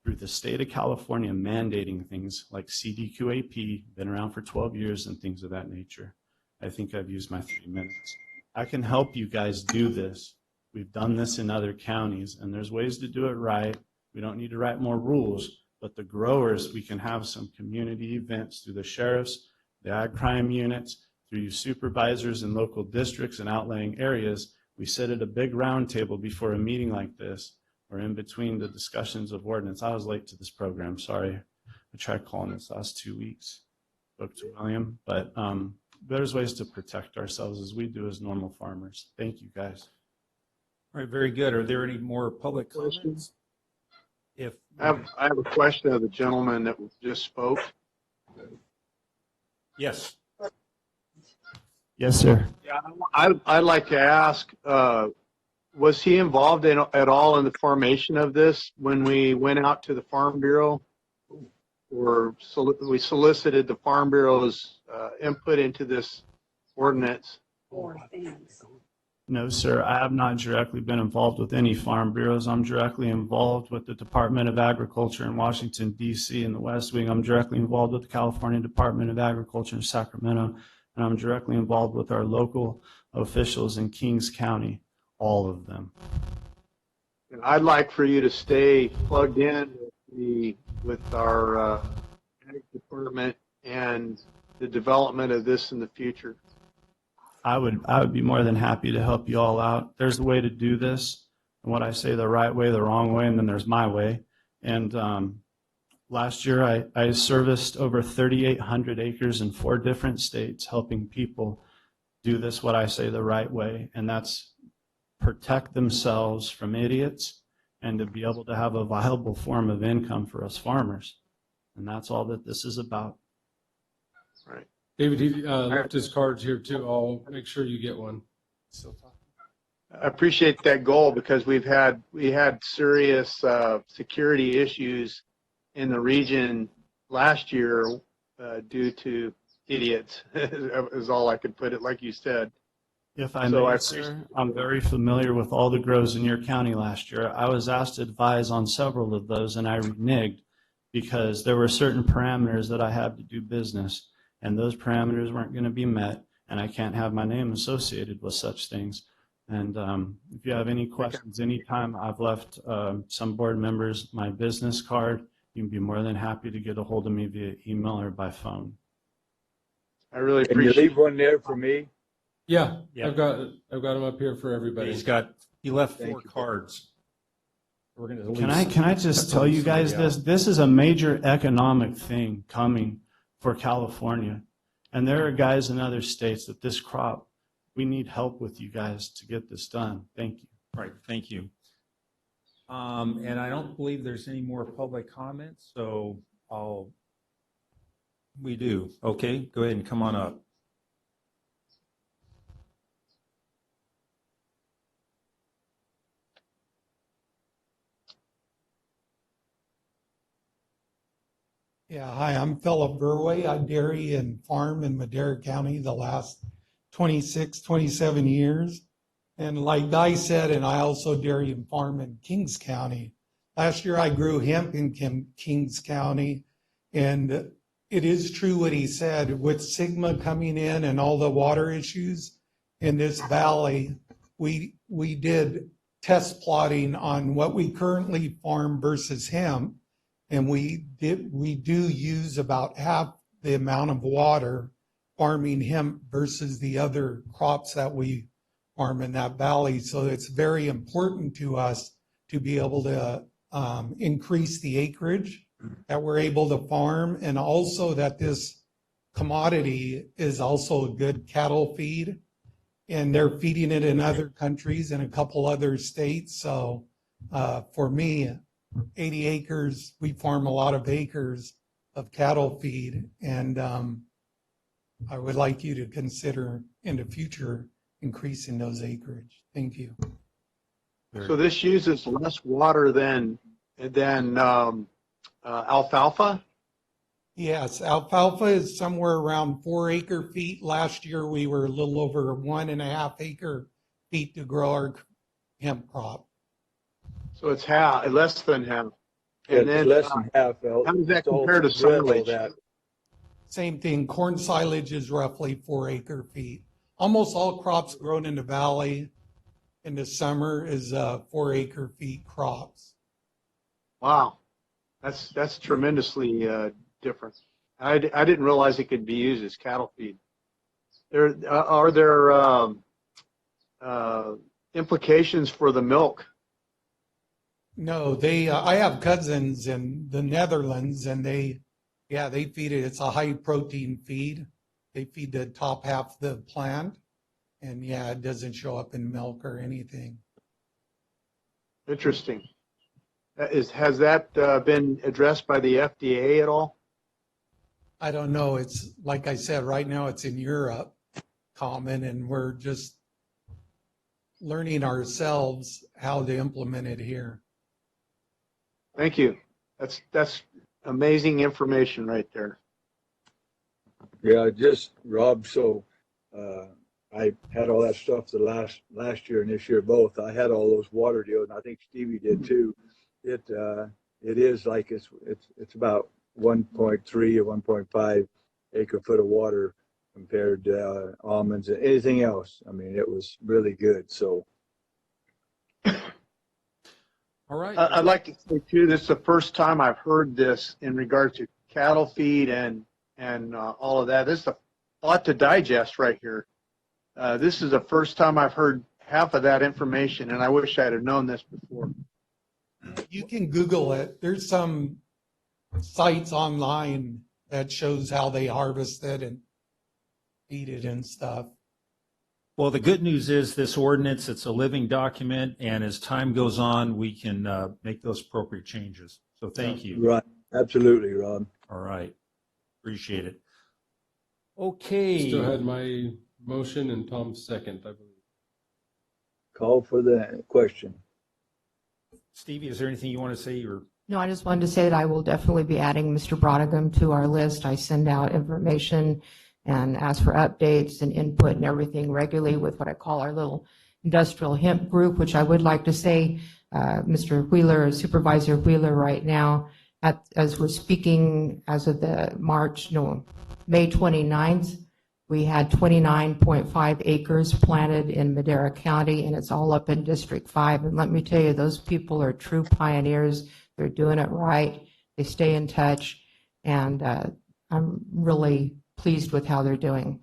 Speaker 18: through the state of California mandating things like CDQAP, been around for 12 years, and things of that nature. I think I've used my 3 minutes. I can help you guys do this. We've done this in other counties, and there's ways to do it right. We don't need to write more rules, but the growers, we can have some community events through the sheriffs, the ag crime units, through you supervisors in local districts and outlying areas. We sit at a big round table before a meeting like this, or in between the discussions of ordinance. I was late to this program, sorry. I tried calling this last 2 weeks, spoke to William, but there's ways to protect ourselves as we do as normal farmers. Thank you, guys.
Speaker 5: All right, very good. Are there any more public comments? If
Speaker 3: I have a question of the gentleman that just spoke.
Speaker 5: yes.
Speaker 18: Yes, sir.
Speaker 3: Yeah, I'd like to ask, was he involved at all in the formation of this when we went out to the Farm Bureau? Or we solicited the Farm Bureau's input into this ordinance?
Speaker 18: No, sir. I have not directly been involved with any farm bureaus. I'm directly involved with the Department of Agriculture in Washington, D.C. in the West Wing. I'm directly involved with the California Department of Agriculture in Sacramento. And I'm directly involved with our local officials in Kings County, all of them.
Speaker 3: And I'd like for you to stay plugged in with our ag department and the development of this in the future.
Speaker 18: I would be more than happy to help you all out. There's a way to do this, and what I say the right way, the wrong way, and then there's my way. And last year I serviced over 3,800 acres in 4 different states, helping people do this, what I say the right way, and that's protect themselves from idiots and to be able to have a viable form of income for us farmers. And that's all that this is about.
Speaker 3: Right.
Speaker 8: David, he left his cards here too. I'll make sure you get one.
Speaker 3: I appreciate that goal because we had serious security issues in the region last year due to idiots, is all I could put it, like you said.
Speaker 18: If I may, sir, I'm very familiar with all the grows in your county last year. I was asked to advise on several of those, and I reneged because there were certain parameters that I had to do business, and those parameters weren't going to be met, and I can't have my name associated with such things. And if you have any questions, anytime I've left some board members my business card, you can be more than happy to get a hold of me via email or by phone.
Speaker 3: I really
Speaker 2: Can you
Speaker 3: appreciate
Speaker 2: leave one there for me?
Speaker 8: Yeah,
Speaker 5: Yeah.
Speaker 8: I've got them up here for everybody.
Speaker 5: He left 4 cards. We're gonna
Speaker 18: Can I just tell you guys this? This is a major economic thing coming for California. And there are guys in other states that this crop, we need help with you guys to get this done. Thank you.
Speaker 5: Right, thank you. And I don't believe there's any more public comments, so we do. Okay, go ahead and come on up.
Speaker 19: Yeah, hi, I'm Philip Burway. I dairy and farm in Madera County the last 26, 27 years. And like Guy said, and I also dairy and farm in Kings County. Last year I grew hemp in Kings County. And it is true what he said, with Sigma coming in and all the water issues in this valley, we did test plotting on what we currently farm versus hemp. And we do use about half the amount of water farming hemp versus the other crops that we farm in that valley. So it's very important to us to be able to increase the acreage that we're able to farm, and also that this commodity is also a good cattle feed, and they're feeding it in other countries and a couple other states. So for me, 80 acres, we farm a lot of acres of cattle feed, and I would like you to consider in the future increasing those acreage. Thank you.
Speaker 3: So this uses less water than alfalfa?
Speaker 19: Yes, alfalfa is somewhere around 4 acre feet. Last year, we were a little over 1.5 acre feet to grow our hemp crop.
Speaker 3: So it's half, less than half.
Speaker 2: Yeah,
Speaker 3: And
Speaker 2: it's
Speaker 3: then
Speaker 2: less than half.
Speaker 3: how does that
Speaker 2: Just all
Speaker 3: compare to
Speaker 2: spread all
Speaker 3: silage?
Speaker 2: that.
Speaker 19: Same thing, corn silage is roughly 4 acre feet. Almost all crops grown in the valley in the summer is 4 acre feet crops.
Speaker 3: Wow, that's tremendously different. I didn't realize it could be used as cattle feed. Are there implications for the milk?
Speaker 19: No, they, I have cousins in the Netherlands and they feed it. It's a high protein feed. They feed the top half of the plant and yeah, it doesn't show up in milk or anything.
Speaker 3: Interesting. Has that been addressed by the FDA at all?
Speaker 19: I don't know. It's like I said, right now it's in Europe common and we're just learning ourselves how to implement it here.
Speaker 3: Thank you. That's amazing information right there.
Speaker 2: Yeah, just Rob. So I had all that stuff the last year and this year both. I had all those water deals, and I think Stevie did too. It is like it's about 1.3 or 1.5 acre foot of water compared to almonds and anything else. I mean, it was really good. So.
Speaker 5: All right.
Speaker 3: I'd like to say too, this is the first time I've heard this in regard to cattle feed and all of that. This is a lot to digest right here. This is the first time I've heard half of that information, and I wish I'd have known this before.
Speaker 19: You can Google it. There's some sites online that shows how they harvest it and feed it and stuff.
Speaker 5: Well, the good news is this ordinance, it's a living document, and as time goes on, we can make those appropriate changes. So thank you.
Speaker 2: Right. Absolutely, Rob.
Speaker 5: All right. Appreciate it. Okay.
Speaker 8: Still had my motion and Tom's second, I believe.
Speaker 2: Call for the question.
Speaker 5: Stevie, is there anything you want to say? Or
Speaker 17: No, I just wanted to say that I will definitely be adding Mr. Bronigan to our list. I send out information and ask for updates and input and everything regularly with what I call our little industrial hemp group, which I would like to say, Mr. Wheeler, Supervisor Wheeler right now, as we're speaking as of the May 29th, we had 29.5 acres planted in Madera County, and it's all up in District 5. And let me tell you, those people are true pioneers. They're doing it right. They stay in touch, and I'm really pleased with how they're doing.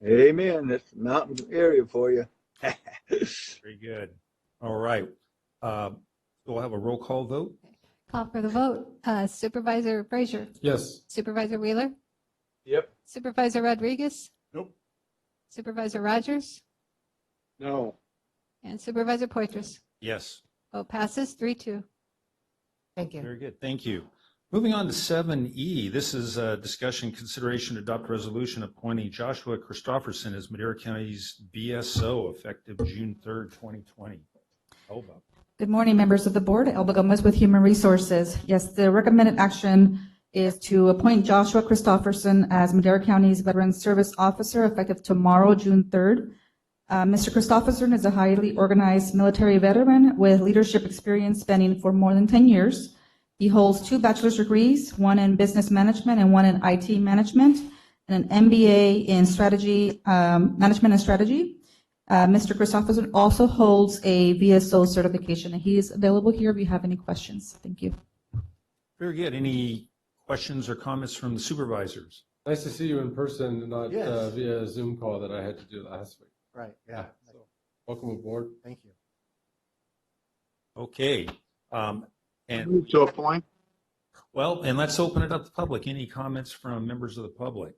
Speaker 2: Amen. That's mountain area for you.
Speaker 5: very good. All right. We'll have a roll call vote.
Speaker 1: Call for the vote. Supervisor Frazier.
Speaker 8: Yes.
Speaker 1: Supervisor Wheeler.
Speaker 2: Yep.
Speaker 1: Supervisor Rodriguez.
Speaker 2: Nope.
Speaker 1: Supervisor Rogers.
Speaker 3: No.
Speaker 1: And Supervisor Poitras.
Speaker 5: Yes.
Speaker 1: Vote passes 3-2.
Speaker 17: Thank you.
Speaker 5: Very good. Thank you. Moving on to 7E, this is a discussion, consideration, adopt resolution appointing Joshua Christopherson as Madera County's BSO effective June 3rd, 2020. Elba.
Speaker 9: Good morning, members of the board. Elba Gomez with Human Resources. Yes, the recommended action is to appoint Joshua Christopherson as Madera County's Veteran Service Officer effective tomorrow, June 3rd. Mr. Christopherson is a highly organized military veteran with leadership experience spanning for more than 10 years. He holds 2 bachelor's degrees, one in business management and one in IT management, and an MBA in strategy, management and strategy. Mr. Christopherson also holds a VSO certification, and he is available here if you have any questions. Thank you.
Speaker 5: Very good. Any questions or comments from the supervisors?
Speaker 8: Nice to see you in person, not
Speaker 12: Yes.
Speaker 8: via Zoom call that I had to do last week.
Speaker 12: Right, yeah.
Speaker 8: So, welcome aboard.
Speaker 12: Thank you.
Speaker 5: Okay. And
Speaker 3: Move to a point.
Speaker 5: well, and let's open it up to public. Any comments from members of the public?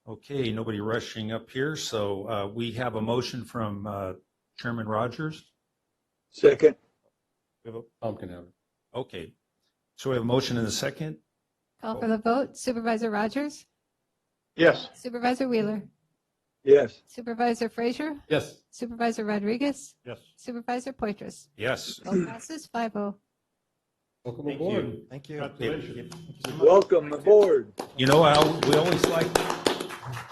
Speaker 5: Okay, nobody rushing up here. So we have a motion from Chairman Rogers.
Speaker 2: Second.
Speaker 8: Tom can have it.
Speaker 5: Okay. So we have a motion and a second.
Speaker 1: Call for the vote. Supervisor Rogers.
Speaker 3: Yes.
Speaker 1: Supervisor Wheeler.
Speaker 2: Yes.
Speaker 1: Supervisor Frazier.
Speaker 8: Yes.
Speaker 1: Supervisor Rodriguez.
Speaker 16: Yes.
Speaker 1: Supervisor Poitras.
Speaker 5: Yes.
Speaker 1: Vote passes 5-0.
Speaker 8: Welcome
Speaker 5: Thank
Speaker 8: aboard.
Speaker 5: you.
Speaker 12: Thank you.
Speaker 8: Congratulations.
Speaker 2: Welcome aboard.
Speaker 5: You know,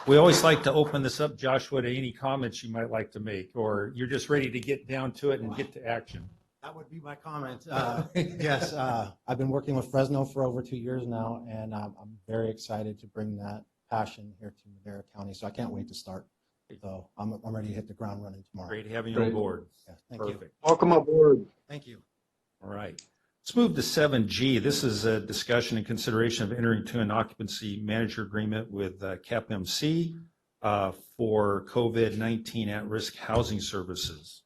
Speaker 5: we always like to open this up, Joshua, to any comments you might like to make, or you're just ready to get down to it and get to action.
Speaker 12: That would be my comment. Yes, I've been working with Fresno for over 2 years now, and I'm very excited to bring that passion here to Madera County. So I can't wait to start. So I'm ready to hit the ground running tomorrow.
Speaker 5: Great having you on board.
Speaker 12: Yeah, thank you.
Speaker 5: Perfect.
Speaker 3: Welcome aboard.
Speaker 12: Thank you.
Speaker 5: All right. Let's move to 7G. This is a discussion and consideration of entering into an occupancy manager agreement with CAPMC for COVID-19 at-risk housing services.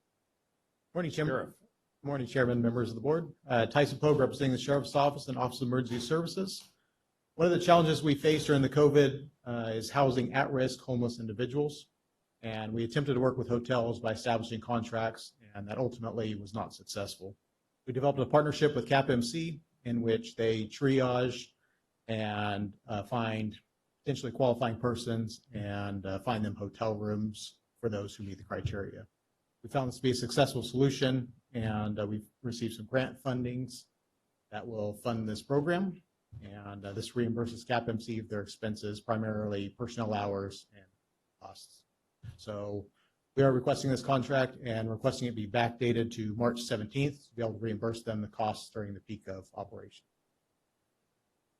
Speaker 12: Morning, Chairman. Morning, Chairman, members of the board. Tyson Pogue, representing the Sheriff's Office and Office of Emergency Services. One of the challenges we faced during the COVID is housing at-risk homeless individuals. And we attempted to work with hotels by establishing contracts, and that ultimately was not successful. We developed a partnership with CAPMC in which they triage and find potentially qualifying persons and find them hotel rooms for those who meet the criteria. We found this to be a successful solution, and we've received some grant fundings that will fund this program. And this reimburses CAPMC of their expenses, primarily personnel hours and costs. So we are requesting this contract and requesting it be backdated to March 17th to be able to reimburse them the costs during the peak of operation.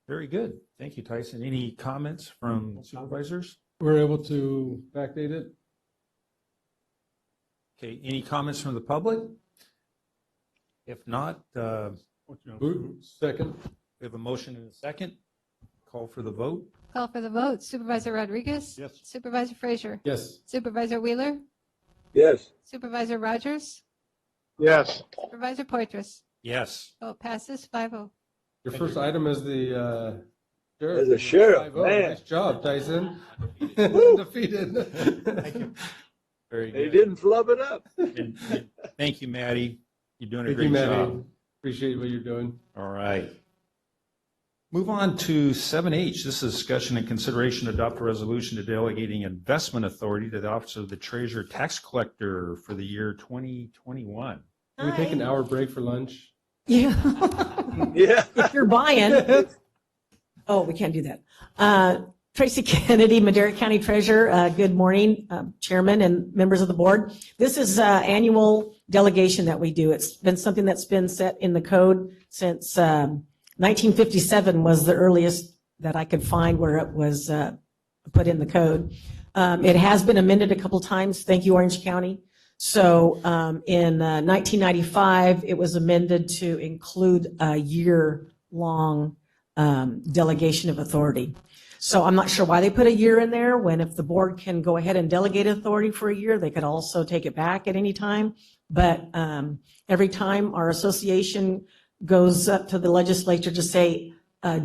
Speaker 5: Very good. Thank you, Tyson. Any comments from supervisors?
Speaker 8: We're able to backdate it.
Speaker 5: Okay, any comments from the public? If not,
Speaker 8: Second.
Speaker 5: we have a motion and a second. Call for the vote.
Speaker 1: Call for the vote. Supervisor Rodriguez?
Speaker 5: Yes.
Speaker 1: Supervisor Frazier?
Speaker 8: Yes.
Speaker 1: Supervisor Wheeler?
Speaker 2: Yes.
Speaker 1: Supervisor Rogers?
Speaker 3: Yes.
Speaker 1: Supervisor Poitras?
Speaker 5: Yes.
Speaker 1: Vote passes 5-0.
Speaker 8: Your first item as the sheriff.
Speaker 2: As a sheriff,
Speaker 8: 5-0.
Speaker 2: man.
Speaker 8: Nice job, Tyson. Undefeated.
Speaker 12: Thank you.
Speaker 5: Very
Speaker 2: They
Speaker 5: good.
Speaker 2: didn't flub it up.
Speaker 5: And thank you, Maddie. You're doing a
Speaker 8: Thank you,
Speaker 5: great
Speaker 8: Maddie.
Speaker 5: job.
Speaker 8: Appreciate what you're doing.
Speaker 5: All right. Move on to 7H. This is discussion and consideration to adopt a resolution to delegating investment authority to the Office of the Treasurer Tax Collector for the year 2021.
Speaker 8: Can we take an hour break for lunch?
Speaker 20: Yeah.
Speaker 2: Yeah.
Speaker 20: If you're buying. Oh, we can't do that. Tracy Kennedy, Madera County Treasurer. Good morning, Chairman and members of the board. This is annual delegation that we do. It's been something that's been set in the code since 1957 was the earliest that I could find where it was put in the code. It has been amended a couple times. Thank you, Orange County. So in 1995, it was amended to include a year-long delegation of authority. So I'm not sure why they put a year in there when if the board can go ahead and delegate authority for a year, they could also take it back at any time. But every time our association goes up to the legislature to say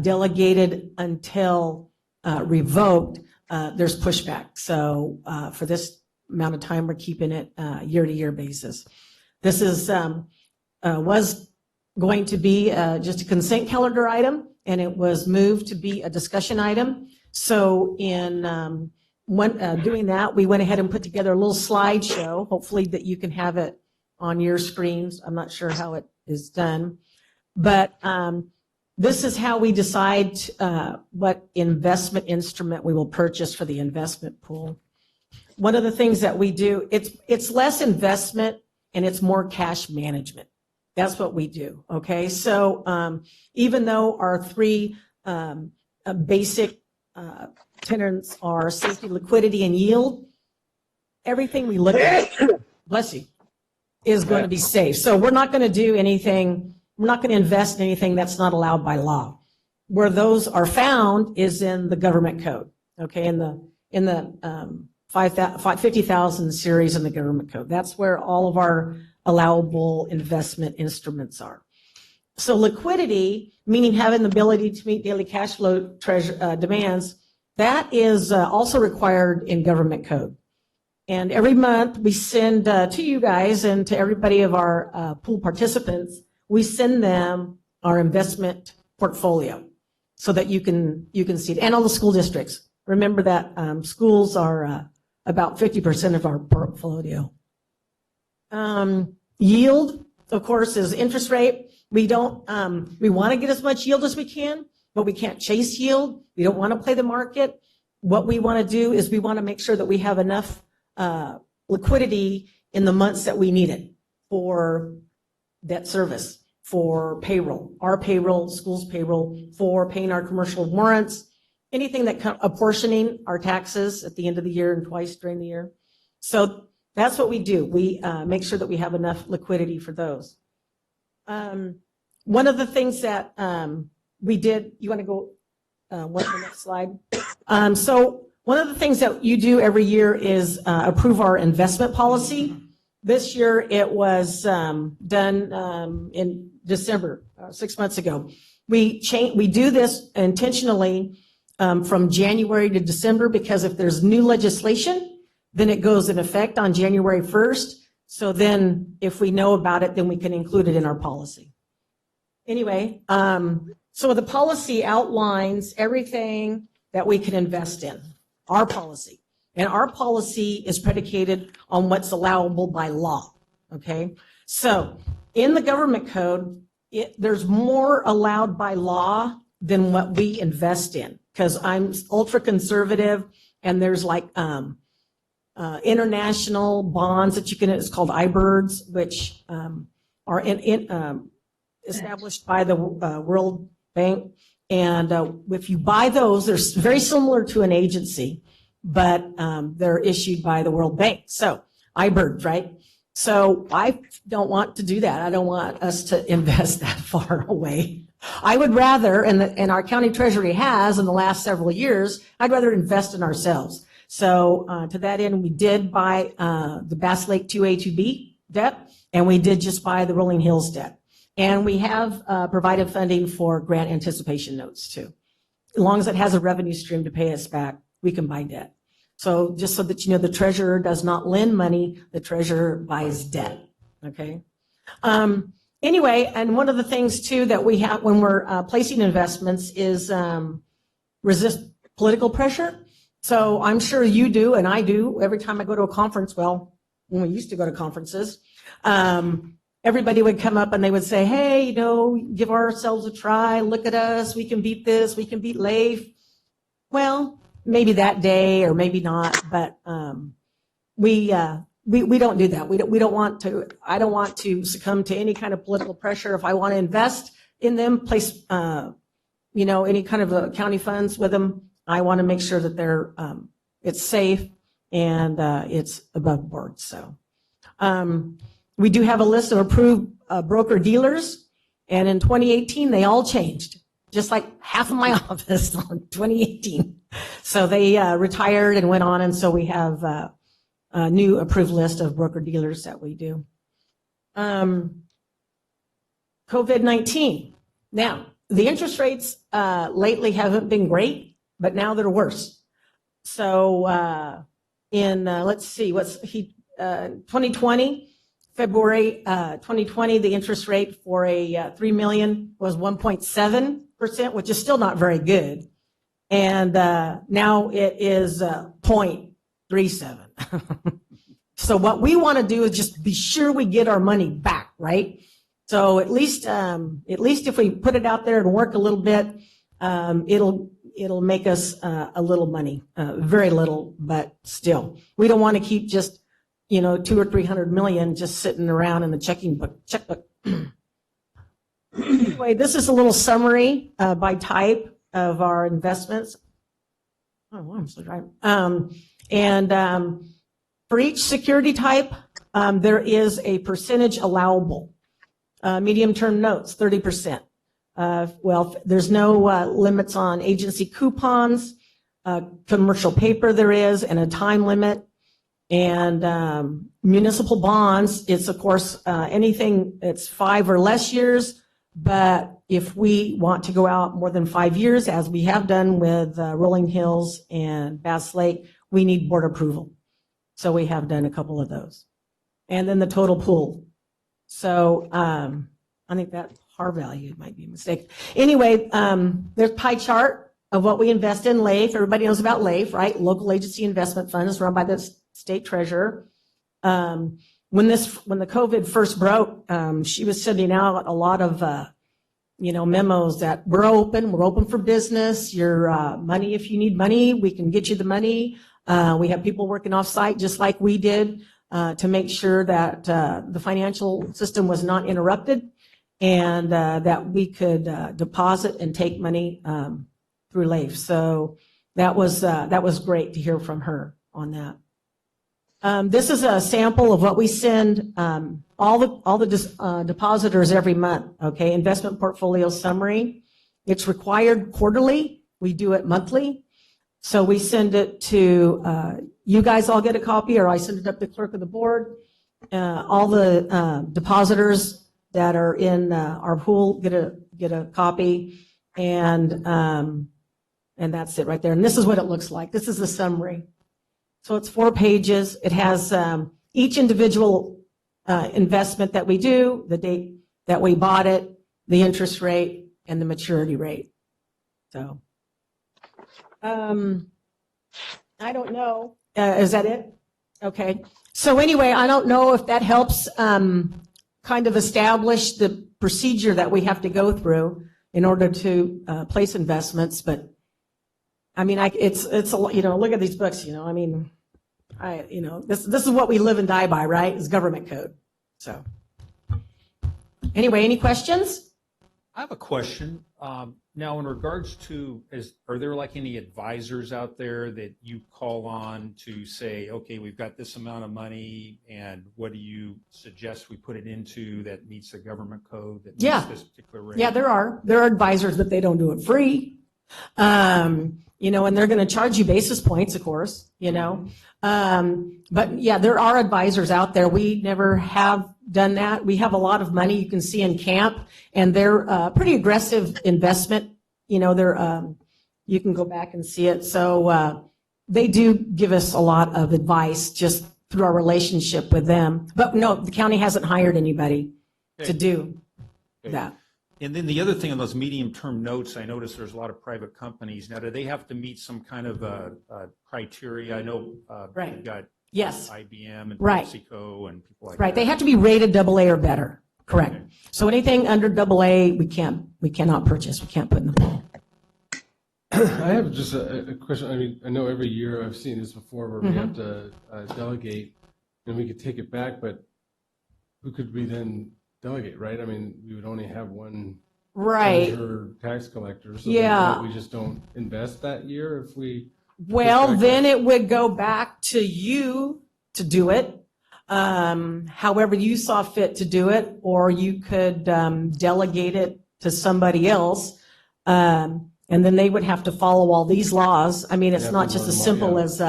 Speaker 20: delegated until revoked, there's pushback. So for this amount of time, we're keeping it year-to-year basis. This is was going to be just a consent calendar item, and it was moved to be a discussion item. So in doing that, we went ahead and put together a little slideshow, hopefully that you can have it on your screens. I'm not sure how it is done. But this is how we decide what investment instrument we will purchase for the investment pool. One of the things that we do, it's less investment and it's more cash management. That's what we do, okay? So even though our three basic tenets are safety, liquidity, and yield, everything we look at, bless you, is going to be safe. So we're not going to do anything, we're not going to invest in anything that's not allowed by law. Where those are found is in the government code, okay? In the 50,000 series in the government code. That's where all of our allowable investment instruments are. So liquidity, meaning having the ability to meet daily cash flow demands, that is also required in government code. And every month we send to you guys and to everybody of our pool participants, we send them our investment portfolio so that you can see it. And all the school districts. Remember that schools are about 50% of our portfolio. Yield, of course, is interest rate. We don't, we want to get as much yield as we can, but we can't chase yield. We don't want to play the market. What we want to do is we want to make sure that we have enough liquidity in the months that we need it for debt service, for payroll, our payroll, school's payroll, for paying our commercial warrants, anything that apportioning our taxes at the end of the year and twice during the year. So that's what we do. We make sure that we have enough liquidity for those. One of the things that we did, you want to go one to the next slide? So one of the things that you do every year is approve our investment policy. This year it was done in December, 6 months ago. We do this intentionally from January to December because if there's new legislation, then it goes in effect on January 1st. So then if we know about it, then we can include it in our policy. Anyway, so the policy outlines everything that we can invest in, our policy. And our policy is predicated on what's allowable by law, okay? So in the government code, there's more allowed by law than what we invest in because I'm ultra conservative and there's like international bonds that you can, it's called IBIRDs, which are established by the World Bank. And if you buy those, they're very similar to an agency, but they're issued by the World Bank. So IBIRDs, right? So I don't want to do that. I don't want us to invest that far away. I would rather, and our county treasury has in the last several years, I'd rather invest in ourselves. So to that end, we did buy the Bass Lake 2A, 2B debt, and we did just buy the Rolling Hills debt. And we have provided funding for grant anticipation notes too. As long as it has a revenue stream to pay us back, we can buy debt. So just so that you know, the treasurer does not lend money, the treasurer buys debt, okay? Anyway, and one of the things too that we have when we're placing investments is resist political pressure. So I'm sure you do, and I do, every time I go to a conference, well, when we used to go to conferences, everybody would come up and they would say, hey, you know, give ourselves a try, look at us, we can beat this, we can beat LAIF. Well, maybe that day or maybe not, but we don't do that. We don't want to, I don't want to succumb to any kind of political pressure. If I want to invest in them, place, you know, any kind of county funds with them, I want to make sure that they're, it's safe and it's above board. So we do have a list of approved broker dealers, and in 2018 they all changed, just like half of my office in 2018. So they retired and went on, and so we have a new approved list of broker dealers that we do. COVID-19. Now, the interest rates lately haven't been great, but now they're worse. So let's see, 2020, February 2020, the interest rate for a 3 million was 1.7%, which is still not very good. And now it is 0.37. So what we want to do is just be sure we get our money back, right? So at least if we put it out there and work a little bit, it'll make us a little money, very little, but still. We don't want to keep just, you know, 200 or 300 million just sitting around in the checkbook. Anyway, this is a little summary by type of our investments. Oh, I'm so dry. For each security type, there is a percentage allowable. Medium-term notes, 30%. Well, there's no limits on agency coupons. Commercial paper there is, and a time limit. And municipal bonds, it's of course anything that's 5 or less years. But if we want to go out more than 5 years, as we have done with Rolling Hills and Bass Lake, we need board approval. So we have done a couple of those. And then the total pool. So I think that par value might be a mistake. Anyway, there's a pie chart of what we invest in. LAIF, everybody knows about LAIF, right? Local Agency Investment Funds run by the state treasurer. when the COVID first broke, she was sending out a lot of, memos that we're open for business. Your money, if you need money, we can get you the money. We have people working off site just like we did to make sure that the financial system was not interrupted and that we could deposit and take money through LAIF. So that was great to hear from her on that. This is a sample of what we send all the depositors every month. Okay, investment portfolio summary. It's required quarterly. We do it monthly. So we send it to you guys. All get a copy, or I send it up to the clerk of the board. All the depositors that are in our pool get a copy, and that's it right there. And this is what it looks like. This is the summary. So it's 4 pages. It has each individual investment that we do, the date that we bought it, the interest rate, and the maturity rate. So I don't know. Is that it? Okay. So anyway, I don't know if that helps kind of establish the procedure that we have to go through in order to place investments, but I mean, it's a, look at these books, I mean, this is what we live and die by, right? Is government code. So anyway, any questions?
Speaker 5: I have a question. Now, in regards to, are there like any advisors out there that you call on to say, okay, we've got this amount of money, and what do you suggest we put it into that meets the government code that meets this particular rate?
Speaker 20: Yeah, there are advisors, but they don't do it free. And they're going to charge you basis points, of course, But yeah, there are advisors out there. We never have done that. We have a lot of money you can see in camp, and they're pretty aggressive investment. They're you can go back and see it. So they do give us a lot of advice just through our relationship with them. But no, the county hasn't hired anybody to do that.
Speaker 5: And then the other thing on those medium-term notes, I noticed there's a lot of private companies. Now, do they have to meet some kind of criteria? I know you've got IBM and PepsiCo and people like that.
Speaker 20: Right. They have to be rated AA or better. Correct. Okay. So anything under AA, we cannot purchase. We can't put in the pool.
Speaker 8: I have just a question. I mean, I know every year I've seen this before where we have to delegate, and we could take it back, but who could we then delegate, right? I mean, we would only have one tax collector, so we just don't invest that year if we.
Speaker 20: Well, then it would go back to you to do it, however you saw fit to do it, or you could delegate it to somebody else, and then they would have to follow all these laws. I mean, it's not just as simple as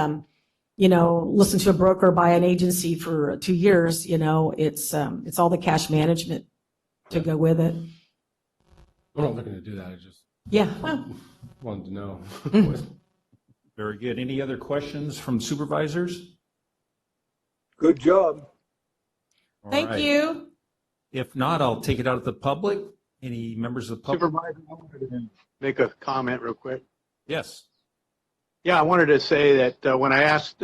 Speaker 20: listen to a broker by an agency for 2 years. It's all the cash management to go with it.
Speaker 8: I'm not looking to do that. I just wanted to know.
Speaker 5: Very good. Any other questions from supervisors?
Speaker 2: Good job.
Speaker 20: Thank you.
Speaker 5: If not, I'll take it out of the public. Any members of the public?
Speaker 3: Supervisor, I wanted to make a comment real quick.
Speaker 5: Yes.
Speaker 3: Yeah, I wanted to say that when I asked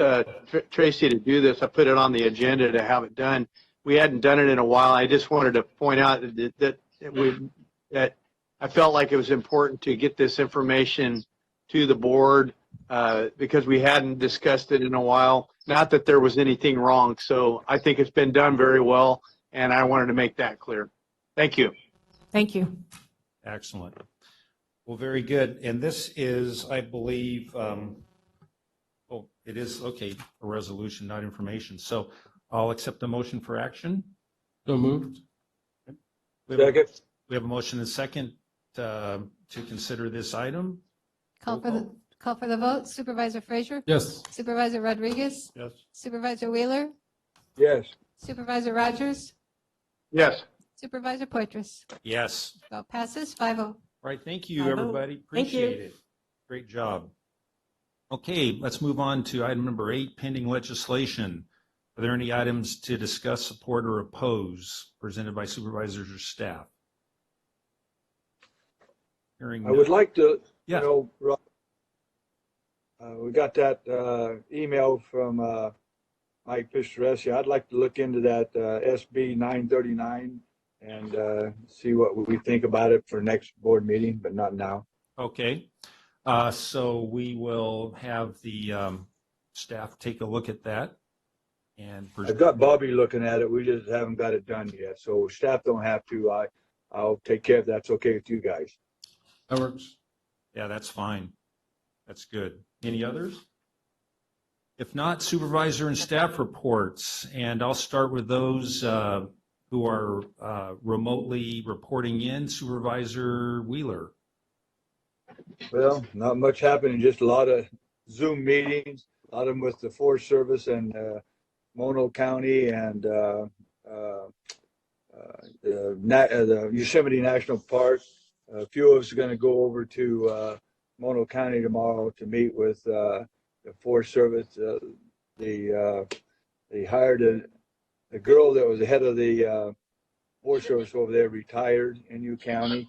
Speaker 3: Tracy to do this, I put it on the agenda to have it done. We hadn't done it in a while. I just wanted to point out that I felt like it was important to get this information to the board because we hadn't discussed it in a while. Not that there was anything wrong. So I think it's been done very well, and I wanted to make that clear. Thank you.
Speaker 20: Thank you.
Speaker 5: Excellent. Well, very good. And this is, I believe, it is, okay, a resolution, not information. So I'll accept the motion for action.
Speaker 8: So moved.
Speaker 2: Second.
Speaker 5: We have a motion and second to consider this item.
Speaker 1: Call for the vote. Supervisor Frazier?
Speaker 8: Yes.
Speaker 1: Supervisor Rodriguez?
Speaker 2: Yes.
Speaker 1: Supervisor Wheeler?
Speaker 2: Yes.
Speaker 1: Supervisor Rogers?
Speaker 3: Yes.
Speaker 1: Supervisor Poitras?
Speaker 5: Yes.
Speaker 1: Vote passes 5-0.
Speaker 5: All right, thank you,
Speaker 20: 5-0.
Speaker 5: everybody. Appreciate it. Great job. Okay, let's move on to item number 8, pending legislation. Are there any items to discuss, support, or oppose presented by supervisors or staff? Hearing
Speaker 2: I would like to,
Speaker 5: Yeah.
Speaker 2: we got that email from Mike Pistaresi, I'd like to look into that SB 939 and see what we think about it for next board meeting, but not now.
Speaker 5: Okay. So we will have the staff take a look at that. And
Speaker 2: I've got Bobby looking at it. We just haven't got it done yet. So staff don't have to. I'll take care of that. That's okay with you guys.
Speaker 8: That works.
Speaker 5: Yeah, that's fine. That's good. Any others? If not, supervisor and staff reports, and I'll start with those who are remotely reporting in. Supervisor Wheeler.
Speaker 2: Well, not much happening, just a lot of Zoom meetings, a lot of them with the Forest Service and Mono County and the Yosemite National Park. A few of us are going to go over to Mono County tomorrow to meet with the Forest Service. They hired a girl that was the head of the Forest Service over there, retired in U County.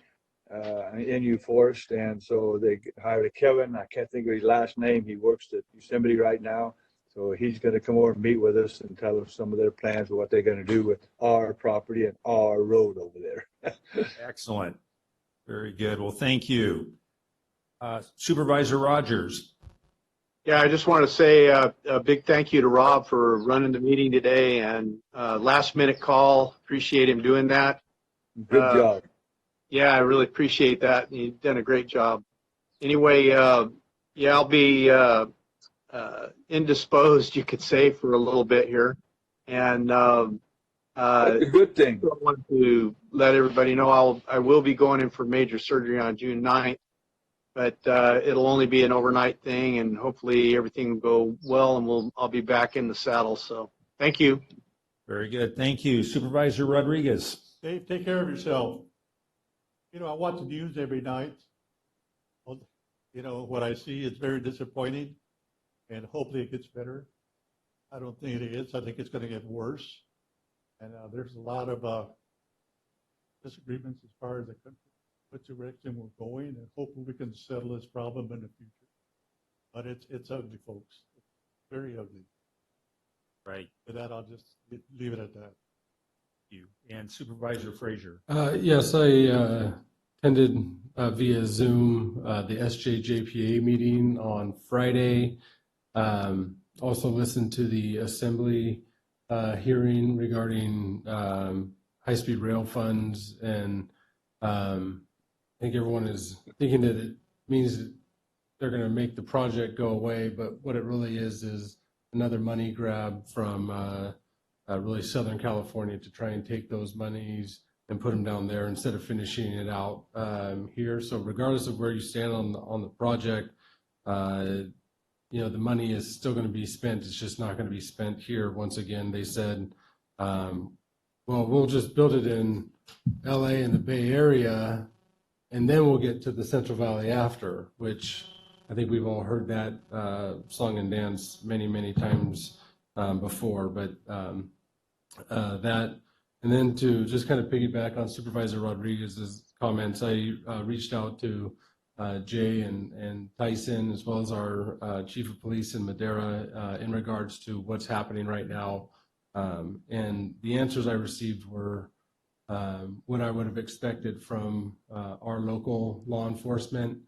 Speaker 2: NU Forest, and so they hired a Kevin. I can't think of his last name. He works at Yosemite right now, so he's going to come over and meet with us and tell us some of their plans of what they're going to do with our property and our road over there.
Speaker 5: Excellent. Very good. Well, thank you. Supervisor Rogers.
Speaker 3: Yeah, I just want to say a big thank you to Rob for running the meeting today and last minute call. Appreciate him doing that.
Speaker 2: Good job.
Speaker 3: Yeah, I really appreciate that. You've done a great job. Anyway, yeah, I'll be indisposed, you could say, for a little bit here. And
Speaker 2: that's a good thing.
Speaker 3: I want to let everybody know I will be going in for major surgery on June 9th, but it'll only be an overnight thing, and hopefully everything will go well, and I'll be back in the saddle. So thank you.
Speaker 5: Very good. Thank you. Supervisor Rodriguez.
Speaker 7: Dave, take care of yourself. You know, I watch the news every night. You know, what I see is very disappointing, and hopefully it gets better. I don't think it is. I think it's going to get worse. And there's a lot of disagreements as far as the country, what direction we're going, and hopefully we can settle this problem in the future. But it's ugly, folks. It's very ugly.
Speaker 5: Right.
Speaker 7: With that, I'll just leave it at that.
Speaker 5: You and Supervisor Frazier.
Speaker 8: Yes, I attended via Zoom the SJJPA meeting on Friday. Also listened to the Assembly hearing regarding high-speed rail funds, and I think everyone is thinking that it means that they're going to make the project go away, but what it really is another money grab from really Southern California to try and take those monies and put them down there instead of finishing it out here. So regardless of where you stand on the project, you know, the money is still going to be spent. It's just not going to be spent here. Once again, they said, well, we'll just build it in LA and the Bay Area, and then we'll get to the Central Valley after, which I think we've all heard that song and dance many, many times before. But that, and then to just kind of piggyback on Supervisor Rodriguez's comments, I reached out to Jay and Tyson, as well as our Chief of Police in Madera, in regards to what's happening right now. And the answers I received were what I would have expected from our local law enforcement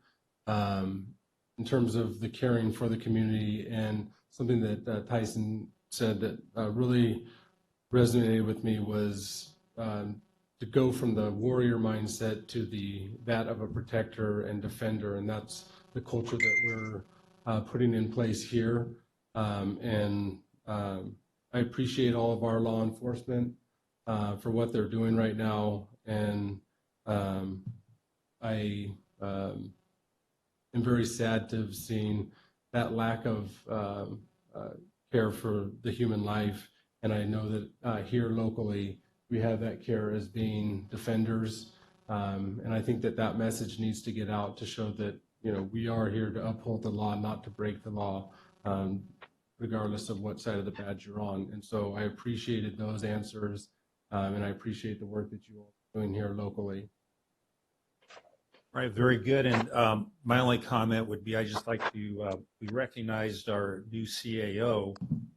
Speaker 8: in terms of the caring for the community. And something that Tyson said that really resonated with me was to go from the warrior mindset to that of a protector and defender, and that's the culture that we're putting in place here. And I appreciate all of our law enforcement for what they're doing right now, and I am very sad to have seen that lack of care for the human life. And I know that here locally, we have that care as being defenders. And I think that message needs to get out to show that, you know, we are here to uphold the law, not to break the law, regardless of what side of the badge you're on. And so I appreciated those answers, and I appreciate the work that you all are doing here locally.
Speaker 5: Right, very good. And my only comment would be, I just like to, we recognized our new CAO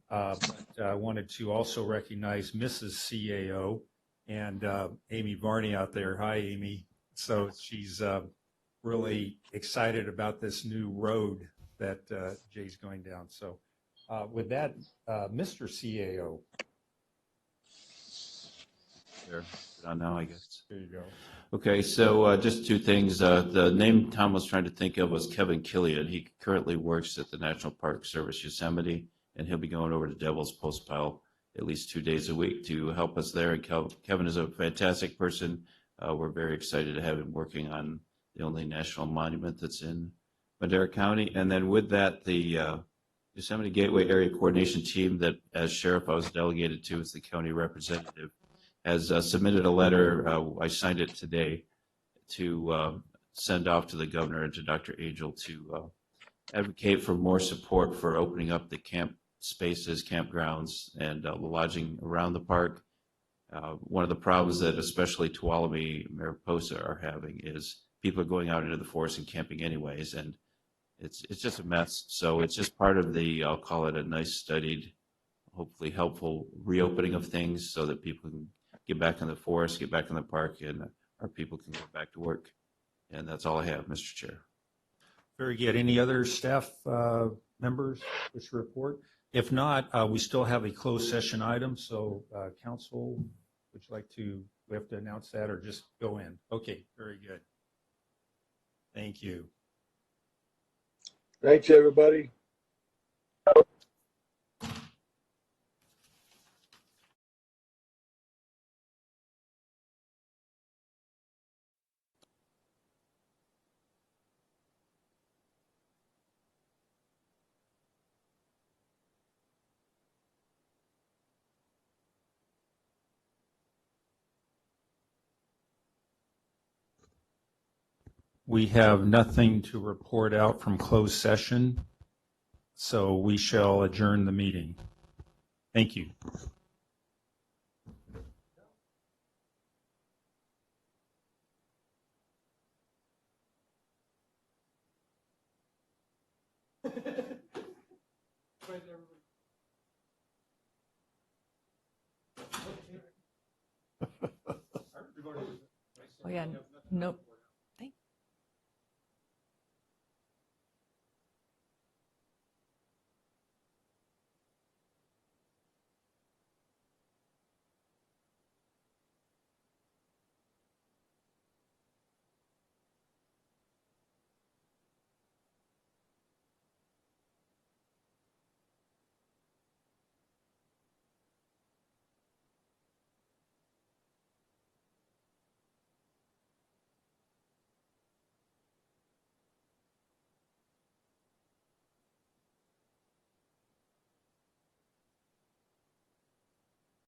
Speaker 5: But I wanted to also recognize Mrs. CAO and Amy Varney out there. Hi, Amy. So she's really excited about this new road that Jay's going down. So with that, Mr. CAO.
Speaker 11: There, on now, I guess.
Speaker 5: There you go.
Speaker 11: Okay, so just two things. The name Tom was trying to think of was Kevin Killian. He currently works at the National Park Service Yosemite, and he'll be going over to Devil's Postpile at least 2 days a week to help us there. And Kevin is a fantastic person. We're very excited to have him working on the only national monument that's in Madera County. And then with that, the Yosemite Gateway Area Coordination Team that, as sheriff, I was delegated to as the county representative, has submitted a letter. I signed it today to send off to the governor and to Dr. Angel to advocate for more support for opening up the camp spaces, campgrounds, and the lodging around the park. One of the problems that especially Tuolumne, Mariposa are having is people are going out into the forest and camping anyways, and it's just a mess. So it's just part of the, I'll call it a nice studied, hopefully helpful reopening of things so that people can get back in the forest, get back in the park, and our people can get back to work. And that's all I have, Mr. Chair.
Speaker 5: Very good. Any other staff members wish to report? If not, we still have a closed session item. So council, would you like to, we have to announce that or just go in? Okay, very good. Thank you.
Speaker 2: Thanks, everybody.
Speaker 5: We have nothing to report out from closed session, so we shall adjourn the meeting. Thank you.
Speaker 6: Oh, yeah, nope.